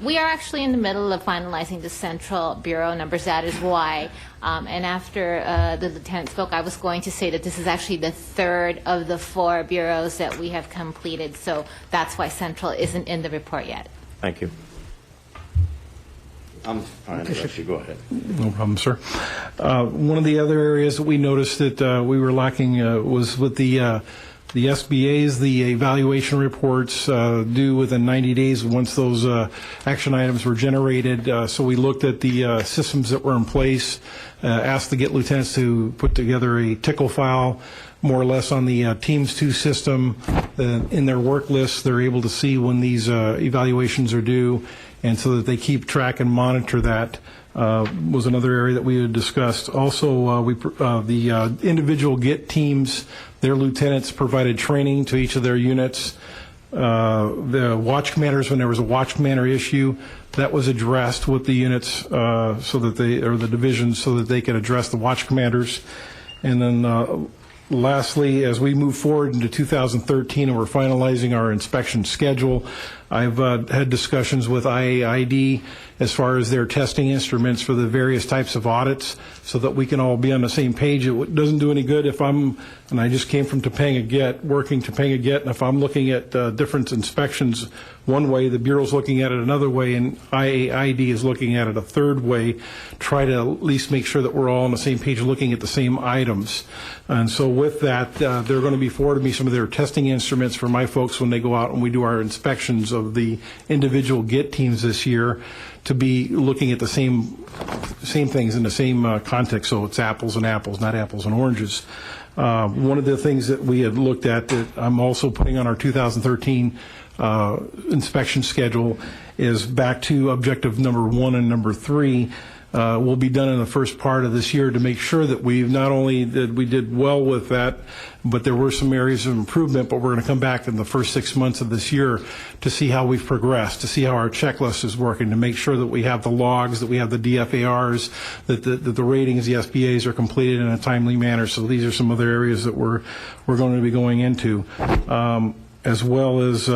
We are actually in the middle of finalizing the Central Bureau numbers. That is why. And after the Lieutenant spoke, I was going to say that this is actually the third of the 4 bureaus that we have completed. So that's why Central isn't in the report yet. Thank you. I'm fine. Let you go ahead. No problem, sir. One of the other areas that we noticed that we were lacking was with the SBAs, the evaluation reports due within 90 days once those action items were generated. So we looked at the systems that were in place, asked to get lieutenants to put together a tickle file more or less on the Teams 2 system. In their work list, they're able to see when these evaluations are due, and so that they keep track and monitor that. Was another area that we had discussed. Also, the individual GIT teams, their lieutenants provided training to each of their units. The watch commanders, when there was a watch commander issue, that was addressed with the units so that the divisions, so that they could address the watch commanders. And then lastly, as we move forward into 2013 and we're finalizing our inspection schedule, I've had discussions with IAID as far as their testing instruments for the various types of audits so that we can all be on the same page. It doesn't do any good if and I just came from Topanga GET, working Topanga GET, and if I'm looking at different inspections one way, the Bureau's looking at it another way, and IAID is looking at it a third way, try to at least make sure that we're all on the same page looking at the same items. And so with that, they're going to be forwarding me some of their testing instruments for my folks when they go out and we do our inspections of the individual GIT teams this year, to be looking at the same things in the same context, so it's apples and apples, not apples and oranges. One of the things that we had looked at that I'm also putting on our 2013 inspection schedule is back to objective number 1 and number 3. Will be done in the first part of this year to make sure that we not only that we did well with that, but there were some areas of improvement, but we're going to come back in the first 6 months of this year to see how we've progressed, to see how our checklist is working, to make sure that we have the logs, that we have the DFARs, that the ratings, the SBAs are completed in a timely manner. So these are some other areas that we're going to be going into. As well as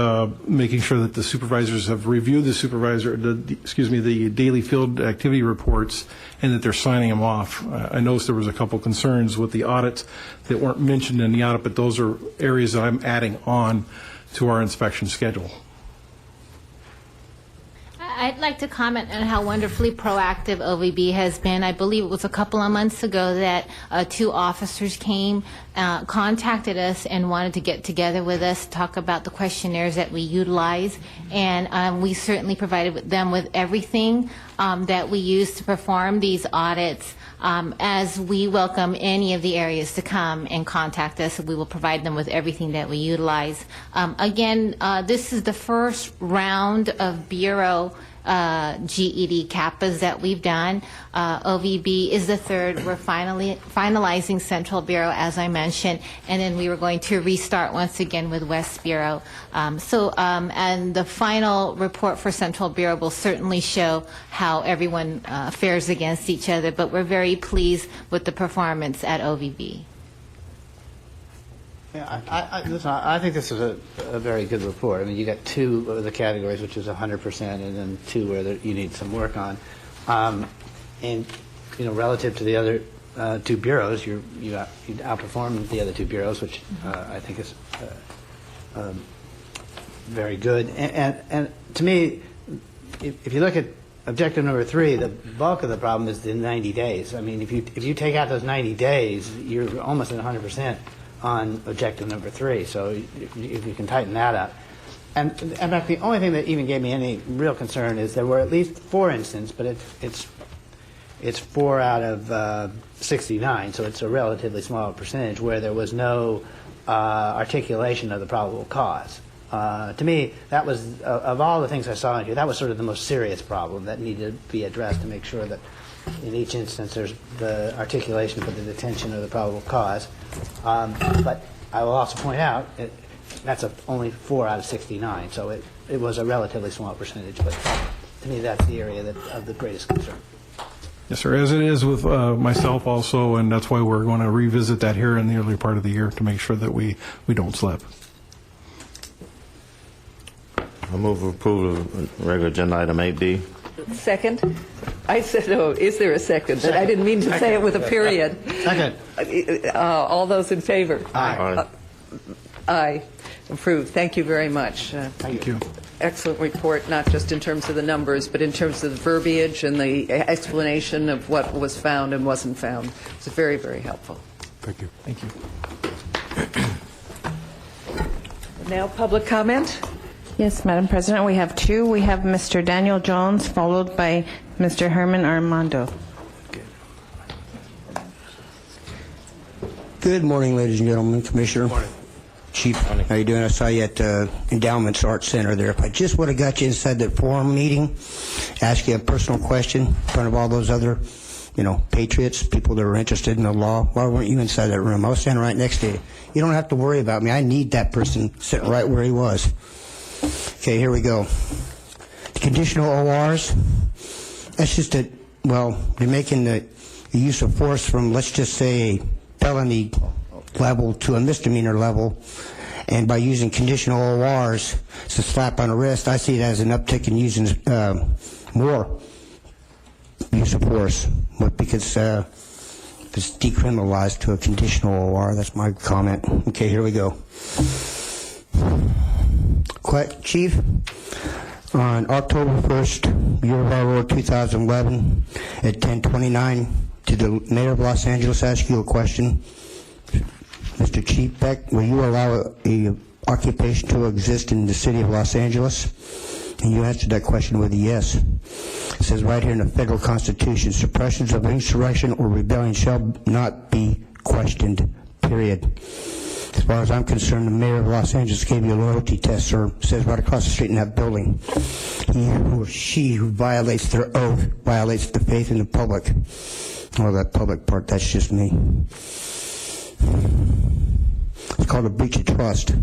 making sure that the supervisors have reviewed the daily field activity reports and that they're signing them off. I noticed there was a couple concerns with the audits that weren't mentioned in the audit, but those are areas that I'm adding on to our inspection schedule. I'd like to comment on how wonderfully proactive OVB has been. I believe it was a couple of months ago that 2 officers came, contacted us and wanted to get together with us, talk about the questionnaires that we utilize, and we certainly provided them with everything that we use to perform these audits. As we welcome any of the areas to come and contact us, we will provide them with everything that we utilize. Again, this is the first round of Bureau GED CAPAs that we've done. OVB is the third. We're finalizing Central Bureau, as I mentioned, and then we were going to restart once again with West Bureau. And the final report for Central Bureau will certainly show how everyone fares against each other, but we're very pleased with the performance at OVB. Yeah, I think this is a very good report. I mean, you got 2 of the categories, which is 100%, and then 2 where you need some work on. And relative to the other 2 bureaus, you outperformed the other 2 bureaus, which I think is very good. And to me, if you look at objective number 3, the bulk of the problem is the 90 days. I mean, if you take out those 90 days, you're almost at 100% on objective number 3. So if you can tighten that up. And in fact, the only thing that even gave me any real concern is there were at least 4 instances, but it's 4 out of 69, so it's a relatively small percentage where there was no articulation of the probable cause. To me, that was, of all the things I saw in here, that was sort of the most serious problem that needed to be addressed to make sure that in each instance there's the articulation for the detention of the probable cause. But I will also point out that's only 4 out of 69, so it was a relatively small percentage, but to me that's the area of the greatest concern. Yes, sir, as it is with myself also, and that's why we're going to revisit that here in the early part of the year to make sure that we don't slip. I move approval of regular agenda item 8B. Second? I said, oh, is there a second? I didn't mean to say it with a period. Second. All those in favor? Aye. Aye. Approved. Thank you very much. Thank you. Excellent report, not just in terms of the numbers, but in terms of the verbiage and the explanation of what was found and wasn't found. It's very, very helpful. Thank you. Thank you. Now, public comment? Yes, Madam President, we have 2. We have Mr. Daniel Jones, followed by Mr. Herman Armando. Good Good morning, ladies and gentlemen, Commissioner. Morning. Chief, how you doing? I saw you at Endowments Arts Center there. If I just would have got you inside that forum meeting, ask you a personal question in front of all those other, patriots, people that are interested in the law, why weren't you inside that room? I was standing right next to you. You don't have to worry about me. I need that person sitting right where he was. Okay, here we go. The conditional ORs, that's just they're making the use of force from, let's just say, a felony level to a misdemeanor level, and by using conditional ORs, it's a slap on the wrist. I see it as an uptick in using more use of force, because it's decriminalized to a conditional OR. That's my comment. Okay, here we go. Chief, on October 1st, year of our Lord 2011, at 10:29, did the Mayor of Los Angeles ask you a question? Mr. Chief Beck, will you allow a occupation to exist in the city of Los Angeles? And you answered that question with a yes. It says right here in the federal Constitution, suppressions of insurrection or rebellion shall not be questioned, period. As far as I'm concerned, the Mayor of Los Angeles gave you a loyalty test, sir. It says right across the street in that building. He or she who violates their oath violates the faith in the public. Well, that public part, that's just me. It's called a breach of trust.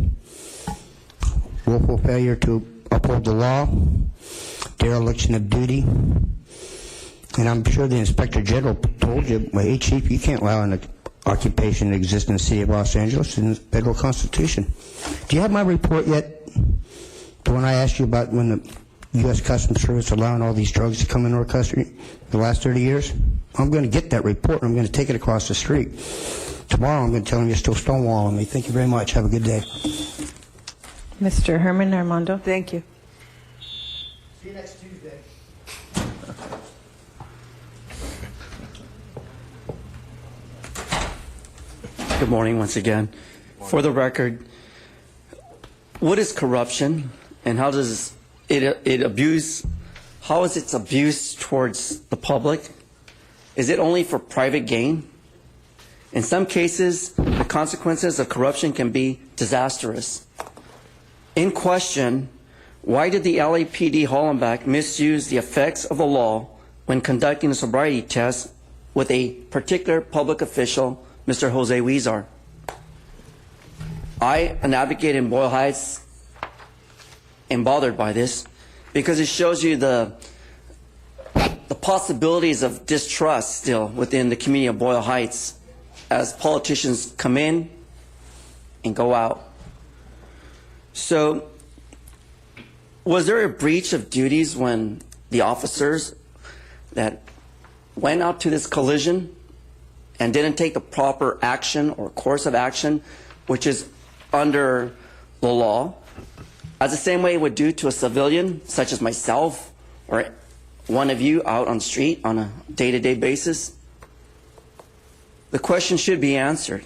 Willful failure to uphold the law, dereliction of duty, and I'm sure the Inspector General told you, well, hey, Chief, you can't allow an occupation to exist in the city of Los Angeles in the federal Constitution. Do you have my report yet? The one I asked you about when the U.S. Customs Service allowing all these drugs to come into our country the last 30 years? I'm going to get that report, and I'm going to take it across the street. Tomorrow I'm going to tell them you're still stonewalling me. Thank you very much. Have a good day. Mr. Herman Armando. Thank you. See you next Tuesday. Good morning once again. For the record, what is corruption and how does it abuse, how is its abuse towards the public? Is it only for private gain? In some cases, the consequences of corruption can be disastrous. In question, why did the LAPD Hollenbeck misuse the effects of the law when conducting a sobriety test with a particular public official, Mr. Jose Huizar? I, an advocate in Boyle Heights, am bothered by this because it shows you the possibilities of distrust still within the community of Boyle Heights as politicians come in and go out. So, was there a breach of duties when the officers that went out to this collision and didn't take the proper action or course of action, which is under the law, as the same way it would do to a civilian, such as myself or one of you out on the street on a day-to-day basis? The question should be answered,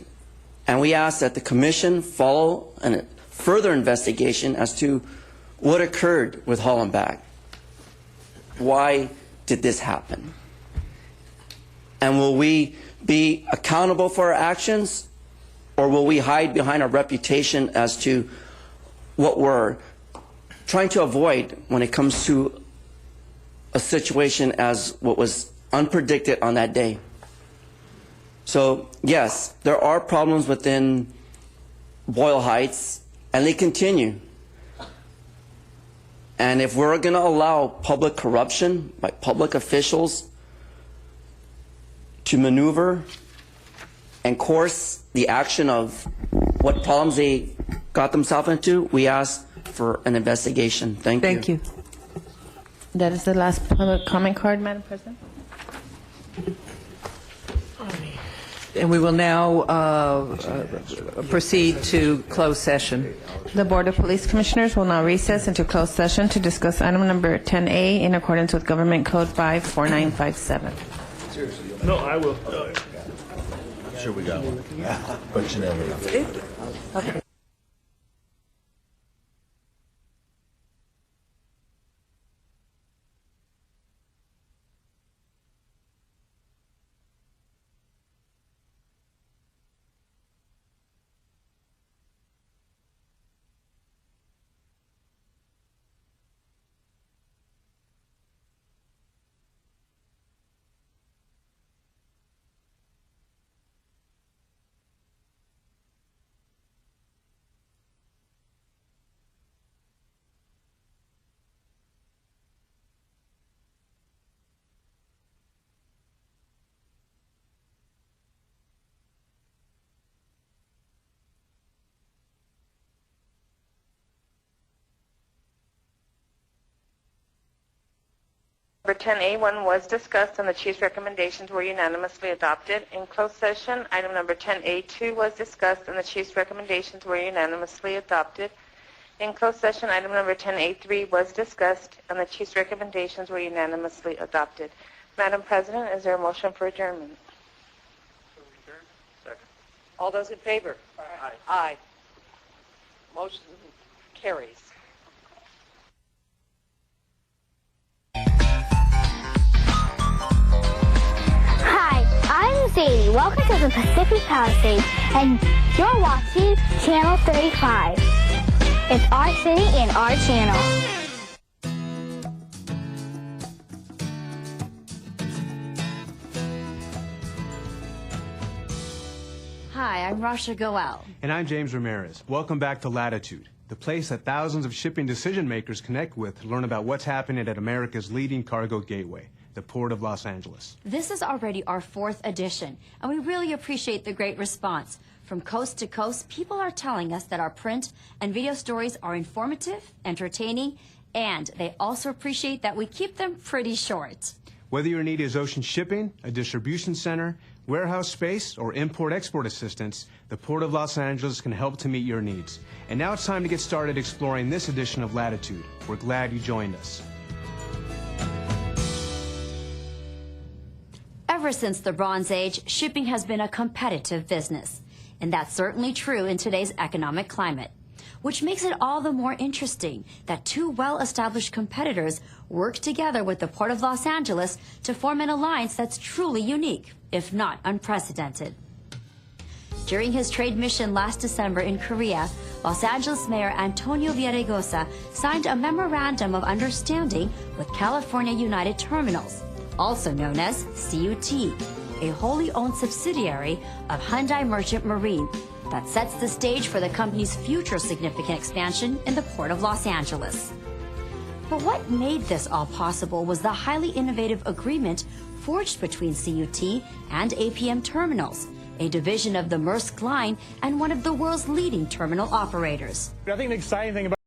and we ask that the Commission follow a further investigation as to what occurred with Hollenbeck. Why did this happen? And will we be accountable for our actions, or will we hide behind our reputation as to what we're trying to avoid when it comes to a situation as what was unpredicted on that day? So, yes, there are problems within Boyle Heights, and they continue. And if we're going to allow public corruption by public officials to maneuver and course the action of what problems they got themselves into, we ask for an investigation. Thank you. Thank you. That is the last public comment card, Madam President. And we will now proceed to closed session. The Board of Police Commissioners will now recess into closed session to discuss item number 10A in accordance with Government Code 54957. No, I will. Sure we got one. But you never know. Okay. Number 10A1 was discussed and the chief's recommendations were unanimously adopted. In closed session, item number 10A2 was discussed and the chief's recommendations were unanimously adopted. In closed session, item number 10A3 was discussed and the chief's recommendations were unanimously adopted. Madam President, is there a motion for adjournment? All those in favor? Aye. Aye. Motion carries. Hi, I'm Sadie. Welcome to the Pacific Palisades, and you're watching Channel 35. It's our city and our channel. Hi, I'm Rasha Goel. And I'm James Ramirez. Welcome back to Latitude, the place that thousands of shipping decision makers connect with to learn about what's happening at America's leading cargo gateway, the Port of Los Angeles. This is already our 4th edition, and we really appreciate the great response. From coast to coast, people are telling us that our print and video stories are informative, entertaining, and they also appreciate that we keep them pretty short. Whether your need is ocean shipping, a distribution center, warehouse space, or import-export assistance, the Port of Los Angeles can help to meet your needs. And now it's time to get started exploring this edition of Latitude. We're glad you joined us. Ever since the Bronze Age, shipping has been a competitive business. And that's certainly true in today's economic climate, which makes it all the more interesting that two well-established competitors work together with the Port of Los Angeles to form an alliance that's truly unique, if not unprecedented. During his trade mission last December in Korea, Los Angeles Mayor Antonio Villaraigosa signed a memorandum of understanding with California United Terminals, also known as CUT, a wholly owned subsidiary of Hyundai Merchant Marine that sets the stage for the company's future significant expansion in the Port of Los Angeles. But what made this all possible was the highly innovative agreement forged between CUT and APM Terminals, a division of the Maersk Line and one of the world's leading terminal operators. I think the exciting thing about